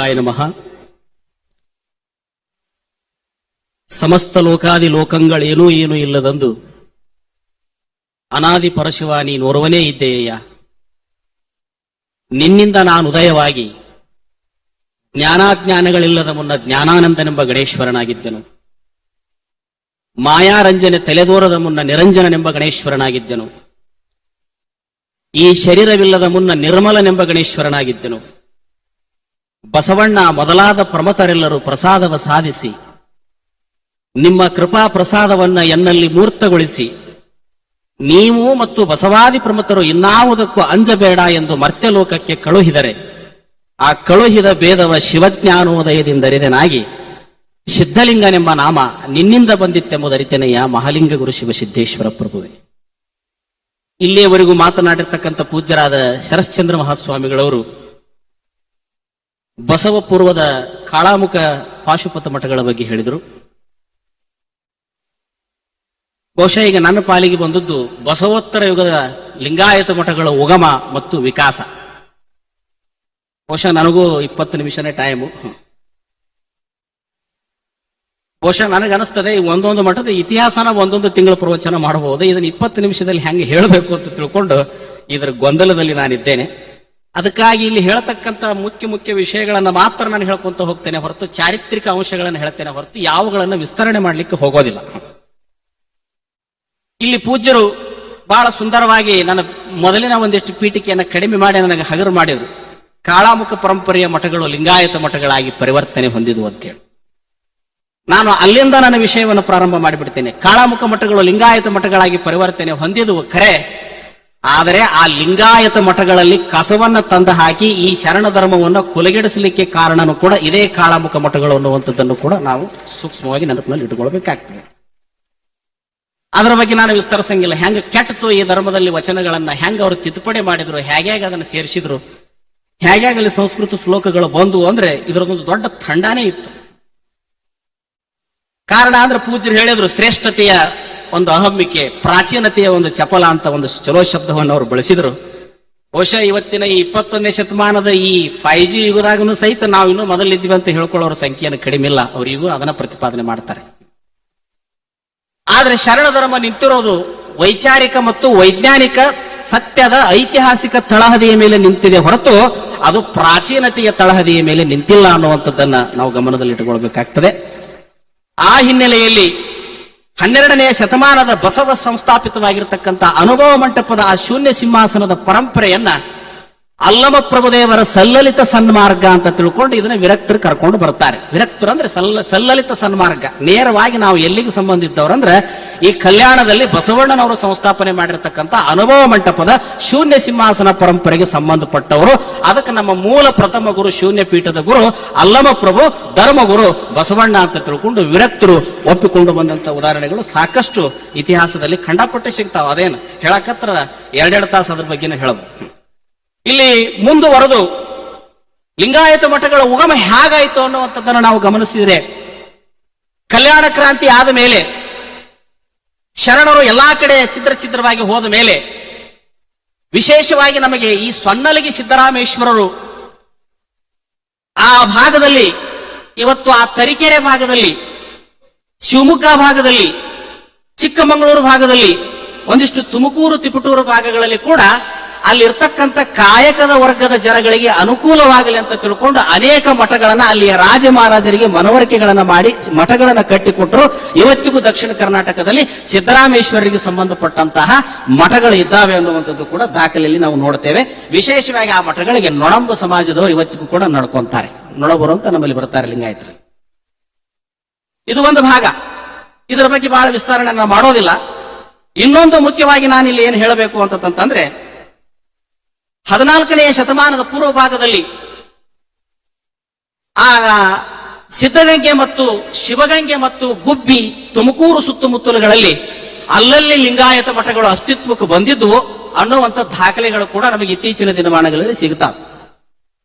ಲಿಂಗಾಯ ನಮಃ. ಸಮಸ್ತ ಲೋಕಾದಿ ಲೋಕಗಳೇನೂ ಏನೂ ಇಲ್ಲದಂದು ಅನಾದಿ ಪರಶಿವ ನೀನೋರ್ವನೇ ಇದ್ದೇಯ. ನಿನ್ನಿಂದ ನಾನು ಉದಯವಾಗಿ ಜ್ಞಾನಾಜ್ಞಾನಗಳಿಲ್ಲದ ಮುನ್ನ ಜ್ಞಾನಾನಂದನೆಂಬ ಗಣೇಶ್ವರನಾಗಿದ್ದೆನು. ಮಾಯಾರಂಜನೆ ತಲೆದೋರದ ಮುನ್ನ ನಿರಂಜನನೆಂಬ ಗಣೇಶ್ವರನಾಗಿದ್ದೆನು. ಈ ಶರೀರವಿಲ್ಲದ ಮುನ್ನ ನಿರ್ಮಲನೆಂಬ ಗಣೇಶ್ವರನಾಗಿದ್ದೆನು. ಬಸವಣ್ಣ ಮೊದಲಾದ ಪ್ರಮತರೆಲ್ಲರೂ ಪ್ರಸಾದವ ಸಾಧಿಸಿ ನಿಮ್ಮ ಕೃಪಾ ಪ್ರಸಾದವನ್ನ ಎನ್ನಲ್ಲಿ ಮೂರ್ತಗೊಳಿಸಿ ನೀವು ಮತ್ತು ಬಸವಾದಿ ಪ್ರಮತರು ಇನ್ನಾವುದಕ್ಕೂ ಅಂಜಬೇಡ ಎಂದು ಮರ್ತ್ಯಲೋಕಕ್ಕೆ ಕಳುಹಿದರೆ ಆ ಕಳುಹಿದ ಭೇದವ ಶಿವಜ್ಞಾನೋದಯದಿಂದರಿದನಾಗಿ ಸಿದ್ಧಲಿಂಗನೆಂಬ ನಾಮ ನಿನ್ನಿಂದ ಬಂದಿತ್ತೆಂಬುದರಿತೆನೆಯ ಮಹಾಲಿಂಗ ಗುರು ಶಿವಸಿದ್ದೇಶ್ವರ ಪ್ರಭುವೆ. ಇಲ್ಲಿಯವರೆಗೂ ಮಾತನಾಡಿರ್ತಕ್ಕಂಥ ಪೂಜ್ಯರಾದ ಶರಶ್ಚಂದ್ರ ಮಹಾಸ್ವಾಮಿಗಳವರು ಬಸವ ಪೂರ್ವದ ಕಾಳಾಮುಖ ಪಾಶುಪತ ಮಠಗಳ ಬಗ್ಗೆ ಹೇಳಿದರು. ಬಹುಶಃ ಈಗ ನನ್ನ ಪಾಲಿಗೆ ಬಂದದ್ದು ಬಸವೋತ್ತರ ಯುಗದ ಲಿಂಗಾಯತ ಮಠಗಳ ಉಗಮ ಮತ್ತು ವಿಕಾಸ. ಬಹುಶಃ ನನಗೂ 20 ನಿಮಿಷನೇ ಟೈಮು. ಬಹುಶಃ ನನಗನ್ನಿಸ್ತದೆ ಒಂದೊಂದು ಮಠದ ಇತಿಹಾಸನ ಒಂದೊಂದು ತಿಂಗಳ ಪ್ರವಚನ ಮಾಡಬಹುದು. ಇದನ್ನು 20 ನಿಮಿಷದಲ್ಲಿ ಹೆಂಗೆ ಹೇಳಬೇಕು ಅಂತ ತಿಳ್ಕೊಂಡು ಇದರ ಗೊಂದಲದಲ್ಲಿ ನಾನಿದ್ದೇನೆ. ಅದಕ್ಕಾಗಿ ಇಲ್ಲಿ ಹೇಳತಕ್ಕಂಥ ಮುಖ್ಯ ವಿಷಯಗಳನ್ನು ಮಾತ್ರ ನಾನು ಹೇಳ್ಕೊಂತ ಹೋಗ್ತೇನೆ ಹೊರತು ಚಾರಿತ್ರಿಕ ಅಂಶಗಳನ್ನು ಹೇಳ್ತೇನೆ ಹೊರತು ಯಾವುಗಳನ್ನು ವಿಸ್ತರಣೆ ಮಾಡಲಿಕ್ಕೆ ಹೋಗೋದಿಲ್ಲ. ಇಲ್ಲಿ ಪೂಜ್ಯರು ಬಹಳ ಸುಂದರವಾಗಿ ನನ್ನ ಮೊದಲಿನ ಒಂದಿಷ್ಟು ಪೀಠಿಕೆಯನ್ನು ಕಡಿಮೆ ಮಾಡಿ ನನಗೆ ಹಗರು ಮಾಡಿದರು. ಕಾಳಾಮುಖ ಪರಂಪರೆಯ ಮಠಗಳು ಲಿಂಗಾಯತ ಮಠಗಳಾಗಿ ಪರಿವರ್ತನೆ ಹೊಂದಿದ್ವು ಅಂತೇಳಿ ನಾನು ಅಲ್ಲಿಂದ ನನ್ನ ವಿಷಯವನ್ನು ಪ್ರಾರಂಭ ಮಾಡಿಬಿಡ್ತೇನೆ. ಕಾಳಾಮುಖ ಮಠಗಳು ಲಿಂಗಾಯತ ಮಠಗಳಾಗಿ ಪರಿವರ್ತನೆ ಹೊಂದಿದುವು ಖರೆ, ಆದರೆ ಆ ಲಿಂಗಾಯತ ಮಠಗಳಲ್ಲಿ ಕಸವನ್ನ ತಂದು ಹಾಕಿ ಈ ಶರಣ ಧರ್ಮವನ್ನು ಕೊಲೆಗೆಡಿಸಲಿಕ್ಕೆ ಕಾರಣನೂ ಕೂಡ ಇದೇ ಕಾಳಾಮುಖ ಮಠಗಳು ಅನ್ನುವಂಥದ್ದನ್ನು ಕೂಡ ನಾವು ಸೂಕ್ಷ್ಮವಾಗಿ ನೆನಪಿನಲ್ಲಿ ಇಟ್ಟುಕೊಳ್ಬೇಕಾಗ್ತದೆ. ಅದರ ಬಗ್ಗೆ ನಾನು ವಿಸ್ತರಿಸಂಗಿಲ್ಲ. ಹೆಂಗ ಕೆಟ್ಟತು ಈ ಧರ್ಮದಲ್ಲಿ ವಚನಗಳನ್ನ ಹೆಂಗ ಅವರು ತಿದ್ದುಪಡಿ ಮಾಡಿದ್ರು, ಹೇಗೆ ಅದನ್ನು ಸೇರಿಸಿದ್ರು, ಹೇಗೆ ಅಲ್ಲಿ ಸಂಸ್ಕೃತ ಶ್ಲೋಕಗಳು ಬಂದು ಅಂದ್ರೆ ಇದರದೊಂದು ದೊಡ್ಡ ತಂಡಾನೇ ಇತ್ತು. ಕಾರಣ ಅಂದ್ರೆ ಪೂಜ್ಯರು ಹೇಳಿದ್ರು ಶ್ರೇಷ್ಠತೆಯ ಒಂದು ಅಹಮ್ಮಿಕೆ, ಪ್ರಾಚೀನತೆಯ ಒಂದು ಚಪಲ ಅಂತ ಒಂದು ಚಲೋ ಶಬ್ದವನ್ನು ಅವರು ಬಳಸಿದ್ರು. ಬಹುಶಃ ಇವತ್ತಿನ ಈ 21ನೇ ಶತಮಾನದ ಈ 5G ಯುಗದಾಗೂ ಸಹಿತ ನಾವು ಇನ್ನೂ ಮೊದಲಿದ್ವಿ ಅಂತ ಹೇಳ್ಕೊಳ್ಳೋರ ಸಂಖ್ಯೆಯನ್ನು ಕಡಿಮೆ ಇಲ್ಲ. ಅವರಿಗೂ ಅದನ್ನ ಪ್ರತಿಪಾದನೆ ಮಾಡ್ತಾರೆ. ಆದ್ರೆ ಶರಣ ಧರ್ಮ ನಿಂತಿರೋದು ವೈಚಾರಿಕ ಮತ್ತು ವೈಜ್ಞಾನಿಕ ಸತ್ಯದ ಐತಿಹಾಸಿಕ ತಳಹದಿಯ ಮೇಲೆ ನಿಂತಿದೆ ಹೊರತು ಅದು ಪ್ರಾಚೀನತೆಯ ತಳಹದಿಯ ಮೇಲೆ ನಿಂತಿಲ್ಲ ಅನ್ನುವಂಥದ್ದನ್ನ ನಾವು ಗಮನದಲ್ಲಿಟ್ಟುಕೊಳ್ಬೇಕಾಗ್ತದೆ. ಆ ಹಿನ್ನೆಲೆಯಲ್ಲಿ 12ನೇ ಶತಮಾನದ ಬಸವ ಸಂಸ್ಥಾಪಿತವಾಗಿರತಕ್ಕಂಥ ಅನುಭವ ಮಂಟಪದ ಆ ಶೂನ್ಯ ಸಿಂಹಾಸನದ ಪರಂಪರೆಯನ್ನ ಅಲ್ಲಮ ಪ್ರಭುದೇವರ ಸಲ್ಲಲಿತ ಸನ್ಮಾರ್ಗ ಅಂತ ತಿಳ್ಕೊಂಡು ಇದನ್ನ ವಿರಕ್ತರು ಕರ್ಕೊಂಡು ಬರ್ತಾರೆ. ವಿರಕ್ತರು ಅಂದ್ರೆ ಸಲ್ಲಲಿತ ಸನ್ಮಾರ್ಗ. ನೇರವಾಗಿ ನಾವು ಎಲ್ಲಿಗೆ ಸಂಬಂಧಿದ್ದವ್ರಂದ್ರೆ ಈ ಕಲ್ಯಾಣದಲ್ಲಿ ಬಸವಣ್ಣನವರು ಸಂಸ್ಥಾಪನೆ ಮಾಡಿರ್ತಕ್ಕಂಥ ಅನುಭವ ಮಂಟಪದ ಶೂನ್ಯ ಸಿಂಹಾಸನ ಪರಂಪರೆಗೆ ಸಂಬಂಧಪಟ್ಟವರು. ಅದಕ್ಕೆ ನಮ್ಮ ಮೂಲ ಪ್ರಥಮ ಗುರು ಶೂನ್ಯ ಪೀಠದ ಗುರು ಅಲ್ಲಮ ಪ್ರಭು, ಧರ್ಮಗುರು ಬಸವಣ್ಣ ಅಂತ ತಿಳ್ಕೊಂಡು ವಿರಕ್ತರು ಒಪ್ಪಿಕೊಂಡು ಬಂದಂತ ಉದಾಹರಣೆಗಳು ಸಾಕಷ್ಟು ಇತಿಹಾಸದಲ್ಲಿ ಖಂಡಪಟ್ಟೆ ಸಿಗ್ತಾವ. ಅದೇನು ಹೇಳಕತ್ರ 2 ತಾಸು ಅದ್ರ ಬಗ್ಗೆನೇ ಹೇಳಬಹುದು. ಇಲ್ಲಿ ಮುಂದುವರೆದು ಲಿಂಗಾಯತ ಮಠಗಳ ಉಗಮ ಹೇಗಾಯಿತು ಅನ್ನುವಂಥದ್ದನ್ನು ನಾವು ಗಮನಿಸಿದರೆ, ಕಲ್ಯಾಣ ಕ್ರಾಂತಿ ಆದ ಮೇಲೆ ಶರಣರು ಎಲ್ಲಾ ಕಡೆ ಛಿದ್ರವಾಗಿ ಹೋದ ಮೇಲೆ ವಿಶೇಷವಾಗಿ ನಮಗೆ ಈ ಸೊನ್ನಲಗಿ ಸಿದ್ದರಾಮೇಶ್ವರರು ಆ ಭಾಗದಲ್ಲಿ, ಇವತ್ತು ಆ ತರೀಕೆರೆ ಭಾಗದಲ್ಲಿ, ಶಿವಮೊಗ್ಗ ಭಾಗದಲ್ಲಿ, ಚಿಕ್ಕಮಗಳೂರು ಭಾಗದಲ್ಲಿ, ಒಂದಿಷ್ಟು ತುಮಕೂರು ತಿಪಟೂರು ಭಾಗಗಳಲ್ಲಿ ಕೂಡ ಅಲ್ಲಿರ್ತಕ್ಕಂಥ ಕಾಯಕದ ವರ್ಗದ ಜನಗಳಿಗೆ ಅನುಕೂಲವಾಗಲಿ ಅಂತ ತಿಳ್ಕೊಂಡು ಅನೇಕ ಮಠಗಳನ್ನ ಅಲ್ಲಿಯ ರಾಜ ಮಹಾರಾಜರಿಗೆ ಮನವರಿಕೆಗಳನ್ನ ಮಾಡಿ ಮಠಗಳನ್ನ ಕಟ್ಟಿಕೊಟ್ಟರು. ಇವತ್ತಿಗೂ ದಕ್ಷಿಣ ಕರ್ನಾಟಕದಲ್ಲಿ ಸಿದ್ದರಾಮೇಶ್ವರರಿಗೆ ಸಂಬಂಧಪಟ್ಟಂತಹ ಮಠಗಳು ಇದ್ದಾವೆ ಅನ್ನುವಂಥದ್ದು ಕೂಡ ದಾಖಲೆಯಲ್ಲಿ ನಾವು ನೋಡ್ತೇವೆ. ವಿಶೇಷವಾಗಿ ಆ ಮಠಗಳಿಗೆ ನೊಣಂಬ ಸಮಾಜದವರು ಇವತ್ತಿಗೂ ಕೂಡ ನಡ್ಕೊಂತಾರೆ. ನೊಣಬರು ಅಂತ ನಮ್ಮಲ್ಲಿ ಬರ್ತಾರೆ ಲಿಂಗಾಯತರು. ಇದು ಒಂದು ಭಾಗ. ಇದರ ಬಗ್ಗೆ ಬಹಳ ವಿಸ್ತರಣೆ ನಾವು ಮಾಡೋದಿಲ್ಲ. ಇನ್ನೊಂದು ಮುಖ್ಯವಾಗಿ ನಾನಿಲ್ಲಿ ಏನು ಹೇಳಬೇಕು ಅಂತಂದ್ರೆ, 14ನೇ ಶತಮಾನದ ಪೂರ್ವ ಭಾಗದಲ್ಲಿ ಆ ಸಿದ್ಧಗಂಗೆ ಮತ್ತು ಶಿವಗಂಗೆ ಮತ್ತು ಗುಬ್ಬಿ ತುಮಕೂರು ಸುತ್ತಮುತ್ತಲುಗಳಲ್ಲಿ ಅಲ್ಲಲ್ಲಿ ಲಿಂಗಾಯತ ಮಠಗಳು ಅಸ್ತಿತ್ವಕ್ಕೆ ಬಂದಿದ್ವು ಅನ್ನುವಂಥ ದಾಖಲೆಗಳು ಕೂಡ ನಮಗೆ ಇತ್ತೀಚಿನ ದಿನಮಾನಗಳಲ್ಲಿ ಸಿಗುತ್ತಾವೆ.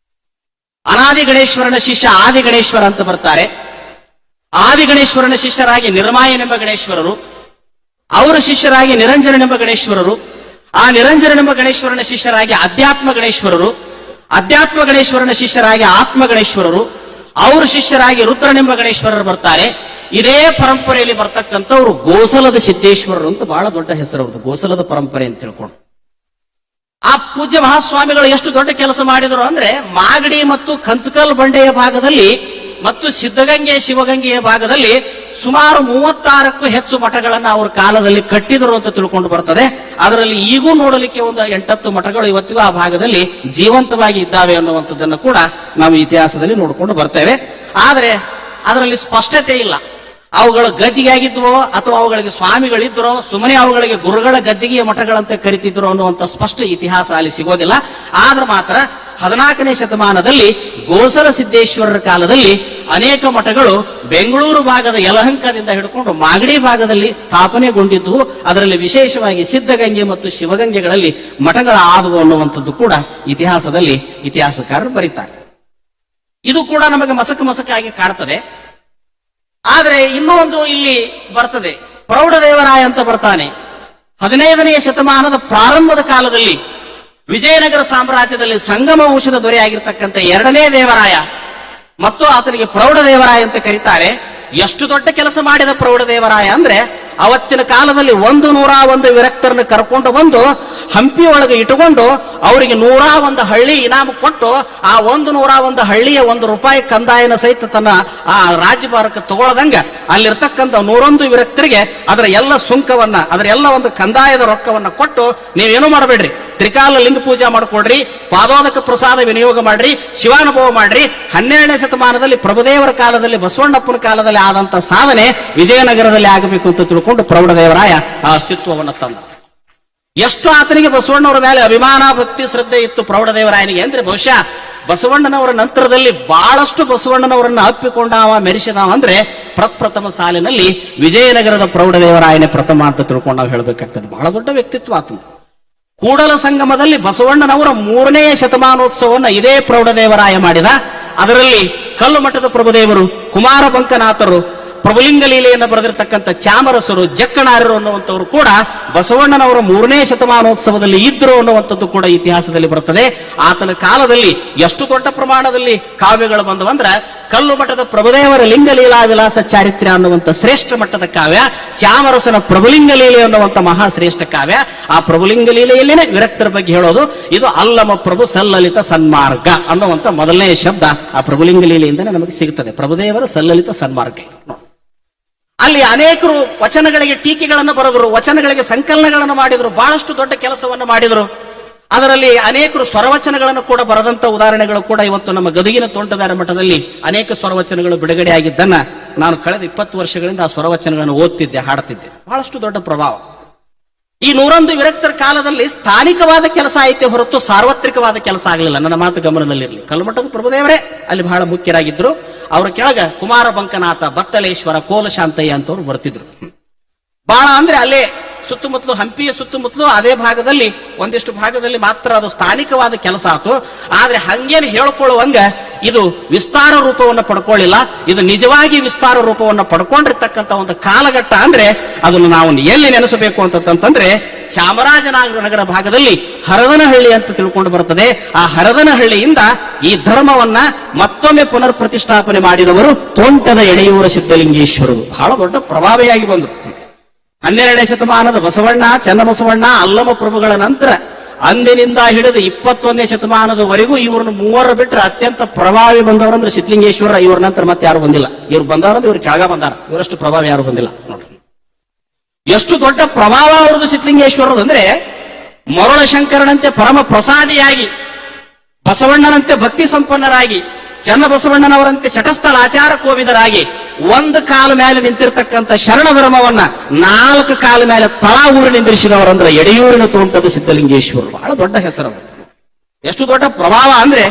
ಅನಾದಿ ಗಣೇಶ್ವರನ ಶಿಷ್ಯ ಆದಿ ಗಣೇಶ್ವರ ಅಂತ ಬರ್ತಾರೆ. ಆದಿ ಗಣೇಶ್ವರನ ಶಿಷ್ಯರಾಗಿ ನಿರ್ಮಾಯನೆಂಬ ಗಣೇಶ್ವರರು, ಅವರ ಶಿಷ್ಯರಾಗಿ ನಿರಂಜನನೆಂಬ ಗಣೇಶ್ವರರು, ಆ ನಿರಂಜನನೆಂಬ ಗಣೇಶ್ವರನ ಶಿಷ್ಯರಾಗಿ ಅಧ್ಯಾತ್ಮ ಗಣೇಶ್ವರರು, ಅಧ್ಯಾತ್ಮ ಗಣೇಶ್ವರನ ಶಿಷ್ಯರಾಗಿ ಆತ್ಮ ಗಣೇಶ್ವರರು, ಅವ್ರ ಶಿಷ್ಯರಾಗಿ ರುದ್ರನಿಂಬ ಗಣೇಶ್ವರರು ಬರ್ತಾರೆ. ಇದೇ ಪರಂಪರೆಯಲ್ಲಿ ಬರ್ತಕ್ಕಂಥವ್ರು ಗೋಸಲದ ಸಿದ್ದೇಶ್ವರರು ಅಂತ ಬಹಳ ದೊಡ್ಡ ಹೆಸರು ಅವ್ರದ್ದು, ಗೋಸಲದ ಪರಂಪರೆ ಅಂತ ತಿಳ್ಕೊಂಡು. ಆ ಪೂಜ್ಯ ಮಹಾಸ್ವಾಮಿಗಳು ಎಷ್ಟು ದೊಡ್ಡ ಕೆಲಸ ಮಾಡಿದರು ಅಂದ್ರೆ, ಮಾಗಡಿ ಮತ್ತು ಕಂಚಕಲ್ ಬಂಡೆಯ ಭಾಗದಲ್ಲಿ ಮತ್ತು ಸಿದ್ಧಗಂಗೆ ಶಿವಗಂಗೆಯ ಭಾಗದಲ್ಲಿ ಸುಮಾರು 36ಕ್ಕೂ ಹೆಚ್ಚು ಮಠಗಳನ್ನ ಅವ್ರ ಕಾಲದಲ್ಲಿ ಕಟ್ಟಿದರು ಅಂತ ತಿಳ್ಕೊಂಡು ಬರ್ತದೆ. ಅದರಲ್ಲಿ ಈಗೂ ನೋಡಲಿಕ್ಕೆ ಒಂದು 8-10 ಮಠಗಳು ಇವತ್ತಿಗೂ ಆ ಭಾಗದಲ್ಲಿ ಜೀವಂತವಾಗಿ ಇದ್ದಾವೆ ಅನ್ನುವಂಥದ್ದನ್ನು ಕೂಡ ನಾವು ಇತಿಹಾಸದಲ್ಲಿ ನೋಡಿಕೊಂಡು ಬರ್ತೇವೆ. ಆದರೆ ಅದರಲ್ಲಿ ಸ್ಪಷ್ಟತೆ ಇಲ್ಲ. ಅವುಗಳು ಗದ್ದಿಗೆಯಾಗಿದ್ವೋ ಅಥವಾ ಅವುಗಳಿಗೆ ಸ್ವಾಮಿಗಳಿದ್ರೋ, ಸುಮ್ಮನೆ ಅವುಗಳಿಗೆ ಗುರುಗಳ ಗದ್ದಿಗೆಯ ಮಠಗಳಂತೆ ಕರಿತಿದ್ರು ಅನ್ನುವಂಥ ಸ್ಪಷ್ಟ ಇತಿಹಾಸ ಅಲ್ಲಿ ಸಿಗೋದಿಲ್ಲ. ಆದ್ರೆ ಮಾತ್ರ 14ನೇ ಶತಮಾನದಲ್ಲಿ ಗೋಸಲ ಸಿದ್ದೇಶ್ವರರ ಕಾಲದಲ್ಲಿ ಅನೇಕ ಮಠಗಳು ಬೆಂಗಳೂರು ಭಾಗದ ಯಲಹಂಕದಿಂದ ಹಿಡ್ಕೊಂಡು ಮಾಗಡಿ ಭಾಗದಲ್ಲಿ ಸ್ಥಾಪನೆಗೊಂಡಿದ್ದು, ಅದರಲ್ಲಿ ವಿಶೇಷವಾಗಿ ಸಿದ್ಧಗಂಗೆ ಮತ್ತು ಶಿವಗಂಗೆಗಳಲ್ಲಿ ಮಠಗಳ ಆದವು ಅನ್ನುವಂಥದ್ದು ಕೂಡ ಇತಿಹಾಸದಲ್ಲಿ ಇತಿಹಾಸಕಾರರು ಬರೀತಾರೆ. ಇದು ಕೂಡ ನಮಗೆ ಮಸಕಾಗಿ ಕಾಡ್ತದೆ. ಆದ್ರೆ ಇನ್ನೂ ಒಂದು ಇಲ್ಲಿ ಬರ್ತದೆ, ಪ್ರೌಢದೇವರಾಯ ಅಂತ ಬರ್ತಾನೆ. 15ನೆಯ ಶತಮಾನದ ಪ್ರಾರಂಭದ ಕಾಲದಲ್ಲಿ ವಿಜಯನಗರ ಸಾಮ್ರಾಜ್ಯದಲ್ಲಿ ಸಂಗಮ ವಂಶದ ದೊರೆಯಾಗಿರ್ತಕ್ಕಂಥ 2ನೇ ದೇವರಾಯ ಮತ್ತು ಆತನಿಗೆ ಪ್ರೌಢದೇವರಾಯ ಅಂತ ಕರೀತಾರೆ. ಎಷ್ಟು ದೊಡ್ಡ ಕೆಲಸ ಮಾಡಿದ ಪ್ರೌಢದೇವರಾಯ ಅಂದ್ರೆ, ಅವತ್ತಿನ ಕಾಲದಲ್ಲಿ 101 ವಿರಕ್ತರನ್ನು ಕರ್ಕೊಂಡು ಬಂದು ಹಂಪಿ ಒಳಗೆ ಇಟ್ಟುಕೊಂಡು ಅವರಿಗೆ 101 ಹಳ್ಳಿ ಇನಾಮ ಕೊಟ್ಟು, ಆ 101 ಹಳ್ಳಿಯ ₹1 ಕಂದಾಯನ ಸಹಿತ ತನ್ನ ಆ ರಾಜ್ಯಭಾರಕ್ಕೆ ತಗೊಳ್ಳದಂಗ ಅಲ್ಲಿರ್ತಕ್ಕಂಥ 101 ವಿರಕ್ತರಿಗೆ ಅದರ ಎಲ್ಲ ಸುಂಕವನ್ನ, ಅದರ ಎಲ್ಲ ಒಂದು ಕಂದಾಯದ ರೊಕ್ಕವನ್ನ ಕೊಟ್ಟು, ನೀವೇನು ಮಾಡಬೇಡ್ರಿ, ತ್ರಿಕಾಲ ಲಿಂಗ ಪೂಜಾ ಮಾಡ್ಕೊಡ್ರಿ, ಪಾದೋದಕ ಪ್ರಸಾದ ವಿನಿಯೋಗ ಮಾಡ್ರಿ, ಶಿವಾನುಭವ ಮಾಡ್ರಿ. 12ನೇ ಶತಮಾನದಲ್ಲಿ ಪ್ರಭುದೇವರ ಕಾಲದಲ್ಲಿ, ಬಸವಣ್ಣಪ್ಪನ ಕಾಲದಲ್ಲಿ ಆದಂತ ಸಾಧನೆ ವಿಜಯನಗರದಲ್ಲಿ ಆಗಬೇಕು ಅಂತ ತಿಳ್ಕೊಂಡು ಪ್ರೌಢದೇವರಾಯ ಆ ಅಸ್ತಿತ್ವವನ್ನು ತಂದ. ಎಷ್ಟು ಆತನಿಗೆ ಬಸವಣ್ಣವರ ಮೇಲೆ ಅಭಿಮಾನ, ಭಕ್ತಿ, ಶ್ರದ್ಧೆ ಇತ್ತು ಪ್ರೌಢದೇವರಾಯನಿಗೆ ಅಂದ್ರೆ, ಬಹುಶಃ ಬಸವಣ್ಣನವರ ನಂತರದಲ್ಲಿ ಬಹಳಷ್ಟು ಬಸವಣ್ಣನವರನ್ನ ಅಪ್ಪಿಕೊಂಡಾವ, ಮೆರೆಸಿದಾವ ಅಂದ್ರೆ ಪ್ರಪ್ರಥಮ ಸಾಲಿನಲ್ಲಿ ವಿಜಯನಗರದ ಪ್ರೌಢದೇವರಾಯನೇ ಪ್ರಥಮ ಅಂತ ತಿಳ್ಕೊಂಡು ನಾವು ಹೇಳಬೇಕಾಗ್ತದೆ. ಬಹಳ ದೊಡ್ಡ ವ್ಯಕ್ತಿತ್ವ ಆತನು. ಕೂಡಲ ಸಂಗಮದಲ್ಲಿ ಬಸವಣ್ಣನವರ 3ನೇ ಶತಮಾನೋತ್ಸವವನ್ನು ಇದೇ ಪ್ರೌಢದೇವರಾಯ ಮಾಡಿದ. ಅದರಲ್ಲಿ ಕಲ್ಲು ಮಠದ ಪ್ರಭುದೇವರು, ಕುಮಾರ ಬಂಕನಾಥರು, ಪ್ರಭುಲಿಂಗ ಲೀಲೆಯನ್ನು ಬರೆದಿರ್ತಕ್ಕಂಥ ಚಾಮರಸರು, ಜಕ್ಕಣಾರರು ಅನ್ನುವಂಥವ್ರು ಕೂಡ ಬಸವಣ್ಣನವರ 3ನೇ ಶತಮಾನೋತ್ಸವದಲ್ಲಿ ಇದ್ರು ಅನ್ನುವಂಥದ್ದು ಕೂಡ ಇತಿಹಾಸದಲ್ಲಿ ಬರುತ್ತದೆ. ಆತನ ಕಾಲದಲ್ಲಿ ಎಷ್ಟು ದೊಡ್ಡ ಪ್ರಮಾಣದಲ್ಲಿ ಕಾವ್ಯಗಳು ಬಂದವಂದ್ರ, ಕಲ್ಲು ಮಠದ ಪ್ರಭುದೇವರ ಲಿಂಗಲೀಲಾ ವಿಲಾಸ ಚಾರಿತ್ರ್ಯ ಅನ್ನುವಂಥ ಶ್ರೇಷ್ಠ ಮಟ್ಟದ ಕಾವ್ಯ, ಚಾಮರಸನ ಪ್ರಭುಲಿಂಗ ಲೀಲೆ ಅನ್ನುವಂಥ ಮಹಾಶ್ರೇಷ್ಠ ಕಾವ್ಯ. ಆ ಪ್ರಭುಲಿಂಗ ಲೀಲೆಯಲ್ಲೇನೆ ವಿರಕ್ತರ ಬಗ್ಗೆ ಹೇಳೋದು. ಇದು ಅಲ್ಲಮ ಪ್ರಭು ಸಲ್ಲಲಿತ ಸನ್ಮಾರ್ಗ ಅನ್ನುವಂಥ ಮೊದಲನೇ ಶಬ್ದ ಆ ಪ್ರಭುಲಿಂಗ ಲೀಲೆಯಿಂದನೇ ನಮಗೆ ಸಿಗುತ್ತದೆ. ಪ್ರಭುದೇವರ ಸಲ್ಲಲಿತ ಸನ್ಮಾರ್ಗ. ಅಲ್ಲಿ ಅನೇಕರು ವಚನಗಳಿಗೆ ಟೀಕೆಗಳನ್ನು ಬರೆದರು, ವಚನಗಳಿಗೆ ಸಂಕಲನಗಳನ್ನು ಮಾಡಿದರು, ಬಹಳಷ್ಟು ದೊಡ್ಡ ಕೆಲಸವನ್ನು ಮಾಡಿದರು. ಅದರಲ್ಲಿ ಅನೇಕರು ಸ್ವರವಚನಗಳನ್ನು ಕೂಡ ಬರೆದಂತ ಉದಾಹರಣೆಗಳು ಕೂಡ ಇವತ್ತು ನಮ್ಮ ಗದಗಿನ ತೋಂಟದಾರ ಮಠದಲ್ಲಿ ಅನೇಕ ಸ್ವರವಚನಗಳು ಬಿಡುಗಡೆ ಆಗಿದ್ದನ್ನ ನಾನು ಕಳೆದ 20 ವರ್ಷಗಳಿಂದ ಆ ಸ್ವರವಚನಗಳನ್ನು ಓದ್ತಿದ್ದೆ, ಹಾಡ್ತಿದ್ದೆ. ಬಹಳಷ್ಟು ದೊಡ್ಡ ಪ್ರಭಾವ. ಈ 101 ವಿರಕ್ತರ ಕಾಲದಲ್ಲಿ ಸ್ಥಾನಿಕವಾದ ಕೆಲಸ ಆಯ್ತೆ ಹೊರತು ಸಾರ್ವತ್ರಿಕವಾದ ಕೆಲಸ ಆಗಲಿಲ್ಲ. ನನ್ನ ಮಾತು ಗಮನದಲ್ಲಿರಲಿ. ಕಲ್ಮಠದ ಪ್ರಭುದೇವರೇ ಅಲ್ಲಿ ಬಹಳ ಮುಖ್ಯರಾಗಿದ್ರು. ಅವರ ಕೆಳಗ ಕುಮಾರ ಬಂಕನಾಥ, ಬತ್ತಲೇಶ್ವರ, ಕೋಲಶಾಂತಯ್ಯ ಅಂತವ್ರು ಬರ್ತಿದ್ರು. ಬಹಳ ಅಂದ್ರೆ ಅಲ್ಲೇ ಸುತ್ತಮುತ್ತಲು, ಹಂಪಿಯ ಸುತ್ತಮುತ್ತಲು ಅದೇ ಭಾಗದಲ್ಲಿ ಒಂದಿಷ್ಟು ಭಾಗದಲ್ಲಿ ಮಾತ್ರ ಅದು ಸ್ಥಾನಿಕವಾದ ಕೆಲಸ ಆಯ್ತು. ಆದ್ರೆ ಹಂಗೇನು ಹೇಳ್ಕೊಳ್ಳುವಂಗ ಇದು ವಿಸ್ತಾರ ರೂಪವನ್ನು ಪಡ್ಕೊಳ್ಳಿಲ್ಲ. ಇದು ನಿಜವಾಗಿ ವಿಸ್ತಾರ ರೂಪವನ್ನು ಪಡ್ಕೊಂಡಿರ್ತಕ್ಕಂಥ ಒಂದು ಕಾಲಘಟ್ಟ ಅಂದ್ರೆ ಅದನ್ನು ನಾವು ಎಲ್ಲಿ ನೆನೆಸಬೇಕು ಅಂತಂದ್ರೆ, ಚಾಮರಾಜನಗರ ಭಾಗದಲ್ಲಿ ಹರದನಹಳ್ಳಿ ಅಂತ ತಿಳ್ಕೊಂಡು ಬರ್ತದೆ. ಆ ಹರದನಹಳ್ಳಿಯಿಂದ ಈ ಧರ್ಮವನ್ನ ಮತ್ತೊಮ್ಮೆ ಪುನರ್ ಪ್ರತಿಷ್ಠಾಪನೆ ಮಾಡಿದವರು ತೋಂಟದ ಎಡೆಯೂರ ಸಿದ್ಧಲಿಂಗೇಶ್ವರರು. ಬಹಳ ದೊಡ್ಡ ಪ್ರಭಾವಿಯಾಗಿ ಬಂದರು. 12ನೇ ಶತಮಾನದ ಬಸವಣ್ಣ, ಚನ್ನಬಸವಣ್ಣ, ಅಲ್ಲಮ ಪ್ರಭುಗಳ ನಂತರ ಅಂದಿನಿಂದ ಹಿಡಿದು 21ನೇ ಶತಮಾನದವರೆಗೂ ಇವ್ರನ್ನ 3 ಬಿಟ್ಟರೆ ಅತ್ಯಂತ ಪ್ರಭಾವಿ ಬಂದವರಂದ್ರೆ ಸಿದ್ಧಲಿಂಗೇಶ್ವರ. ಇವ್ರ ನಂತರ ಮತ್ತೆ ಯಾರು ಬಂದಿಲ್ಲ. ಇವ್ರು ಬಂದವರಂದ್ರೆ ಇವ್ರು ಕೆಳಗ ಬಂದಾರ. ಇವರಷ್ಟು ಪ್ರಭಾವಿ ಯಾರು ಬಂದಿಲ್ಲ. ನೋಡ್ರಿ ಎಷ್ಟು ದೊಡ್ಡ ಪ್ರಭಾವ ಅವ್ರದ್ದು ಸಿದ್ಧಲಿಂಗೇಶ್ವರದು ಅಂದ್ರೆ, ಮರುಳ ಶಂಕರನಂತೆ ಪರಮ ಪ್ರಸಾದಿಯಾಗಿ, ಬಸವಣ್ಣನಂತೆ ಭಕ್ತಿ ಸಂಪನ್ನರಾಗಿ, ಚನ್ನಬಸವಣ್ಣನವರಂತೆ ಚಟಸ್ಥಳ ಆಚಾರ ಕೋವಿದರಾಗಿ, ಒಂದು ಕಾಲ ಮೇಲೆ ನಿಂತಿರ್ತಕ್ಕಂಥ ಶರಣ ಧರ್ಮವನ್ನ 4 ಕಾಲ ಮೇಲೆ ತಳ ಊರು ನಿಂದಿರಿಸಿದವರಂದ್ರೆ ಎಡೆಯೂರಿನ ತೋಂಟದ ಸಿದ್ಧಲಿಂಗೇಶ್ವರರು. ಬಹಳ ದೊಡ್ಡ ಹೆಸರು. ಎಷ್ಟು ದೊಡ್ಡ ಪ್ರಭಾವ ಅಂದ್ರೆ,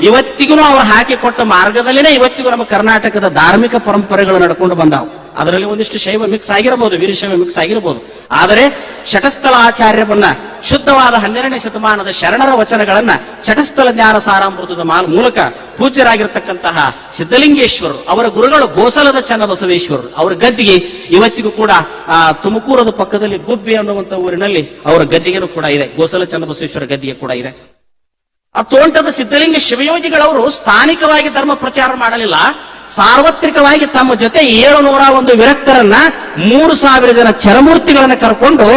ಇವತ್ತಿಗೂ ಅವರು ಹಾಕಿಕೊಟ್ಟ ಮಾರ್ಗದಲ್ಲಿನೇ ಇವತ್ತಿಗೂ ನಮ್ಮ ಕರ್ನಾಟಕದ ಧಾರ್ಮಿಕ ಪರಂಪರೆಗಳು ನಡ್ಕೊಂಡು ಬಂದಾವು. ಅದರಲ್ಲಿ ಒಂದಿಷ್ಟು ಶೈವ ಮಿಕ್ಸ್ ಆಗಿರಬಹುದು, ವೀರಶೈವ ಮಿಕ್ಸ್ ಆಗಿರಬಹುದು. ಆದರೆ ಶಟಸ್ಥಳ ಆಚಾರ್ಯವನ್ನ, ಶುದ್ಧವಾದ 12ನೇ ಶತಮಾನದ ಶರಣರ ವಚನಗಳನ್ನ ಶಟಸ್ಥಳ ಜ್ಞಾನ ಸಾರಾಮೃತದ ಮೂಲಕ ಪೂಜ್ಯರಾಗಿರ್ತಕ್ಕಂತಹ ಸಿದ್ಧಲಿಂಗೇಶ್ವರರು, ಅವರ ಗುರುಗಳು ಗೋಸಲದ ಚನ್ನಬಸವೇಶ್ವರರು. ಅವರ ಗದ್ದಿಗೆ ಇವತ್ತಿಗೂ ಕೂಡ ತುಮಕೂರದ ಪಕ್ಕದಲ್ಲಿ ಗುಬ್ಬಿ ಅನ್ನುವಂಥ ಊರಿನಲ್ಲಿ ಅವರ ಗದ್ದಿಗೆನೂ ಕೂಡ ಇದೆ. ಗೋಸಲ ಚನ್ನಬಸವೇಶ್ವರ ಗದ್ದಿಗೆ ಕೂಡ ಇದೆ. ಆ ತೋಂಟದ ಸಿದ್ಧಲಿಂಗ ಶಿವಯೋಗಿಗಳವರು ಸ್ಥಾನಿಕವಾಗಿ ಧರ್ಮ ಪ್ರಚಾರ ಮಾಡಲಿಲ್ಲ, ಸಾರ್ವತ್ರಿಕವಾಗಿ ತಮ್ಮ ಜೊತೆ 701 ವಿರಕ್ತರನ್ನ 3,000 ಜನ ಚರಮೂರ್ತಿಗಳನ್ನ ಕರ್ಕೊಂಡು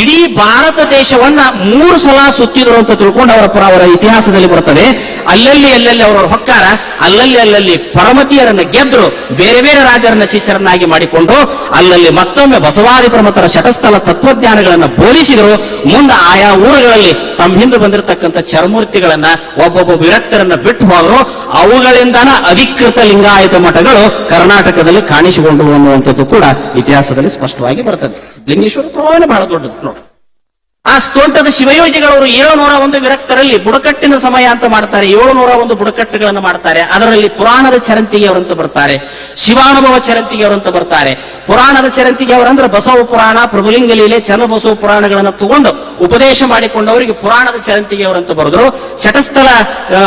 ಇಡೀ ಭಾರತ ದೇಶವನ್ನ 3 ಸಲ ಸುತ್ತಿದ್ರು ಅಂತ ತಿಳ್ಕೊಂಡು ಅವರ ಇತಿಹಾಸದಲ್ಲಿ ಬರುತ್ತದೆ. ಅಲ್ಲಲ್ಲಿ ಅವರವರು ಹೊಕ್ಕಾರ, ಅಲ್ಲಲ್ಲಿ ಪರಮತಿಯರನ್ನ ಗೆದ್ರು, ಬೇರೆ ಬೇರೆ ರಾಜರನ್ನ ಶಿಷ್ಯರನ್ನಾಗಿ ಮಾಡಿಕೊಂಡು ಅಲ್ಲಲ್ಲಿ ಮತ್ತೊಮ್ಮೆ ಬಸವಾದಿ ಪ್ರಮತರ ಶಟಸ್ಥಲ ತತ್ವಜ್ಞಾನಗಳನ್ನ ಬೋಧಿಸಿದರು. ಮುಂದೆ ಆಯಾ ಊರುಗಳಲ್ಲಿ ತಮ್ಮ ಹಿಂದೆ ಬಂದಿರತಕ್ಕಂಥ ಚರಮೂರ್ತಿಗಳನ್ನ ಒಬ್ಬೊಬ್ಬ ವಿರಕ್ತರನ್ನ ಬಿಟ್ಟು ಹೋದ್ರು. ಅವುಗಳಿಂದನ ಅಧಿಕೃತ ಲಿಂಗಾಯತ ಮಠಗಳು ಕರ್ನಾಟಕದಲ್ಲಿ ಕಾಣಿಸಿಕೊಂಡು ಅನ್ನುವಂಥದ್ದು ಕೂಡ ಇತಿಹಾಸದಲ್ಲಿ ಸ್ಪಷ್ಟವಾಗಿ ಬರ್ತದೆ. ಸಿದ್ಧಲಿಂಗೇಶ್ವರ ಪ್ರಭಾವನೆ ಬಹಳ ದೊಡ್ಡದು ನೋಡಿ. ಆ ತೋಂಟದ ಶಿವಯೋಗಿಗಳವರು 701 ವಿರಕ್ತರಲ್ಲಿ ಬುಡಕಟ್ಟಿನ ಸಮಯ ಅಂತ ಮಾಡ್ತಾರೆ, 701 ಬುಡಕಟ್ಟುಗಳನ್ನು ಮಾಡ್ತಾರೆ. ಅದರಲ್ಲಿ ಪುರಾಣದ ಚರಂತಿಗೆ ಅವರಂತ ಬರ್ತಾರೆ, ಶಿವಾನುಭವ ಚರಂತಿಗೆ ಅವರಂತ ಬರ್ತಾರೆ. ಪುರಾಣದ ಚರಂತಿಗೆ ಅವರಂದ್ರೆ ಬಸವ ಪುರಾಣ, ಪ್ರಭುಲಿಂಗ ಲೀಲೆ, ಚನ್ನಬಸವ ಪುರಾಣಗಳನ್ನು ತಗೊಂಡು ಉಪದೇಶ ಮಾಡಿಕೊಂಡವರಿಗೆ ಪುರಾಣದ ಚರಂತಿಗೆ ಅವರಂತ ಬರೆದ್ರು. ಶಟಸ್ಥಲ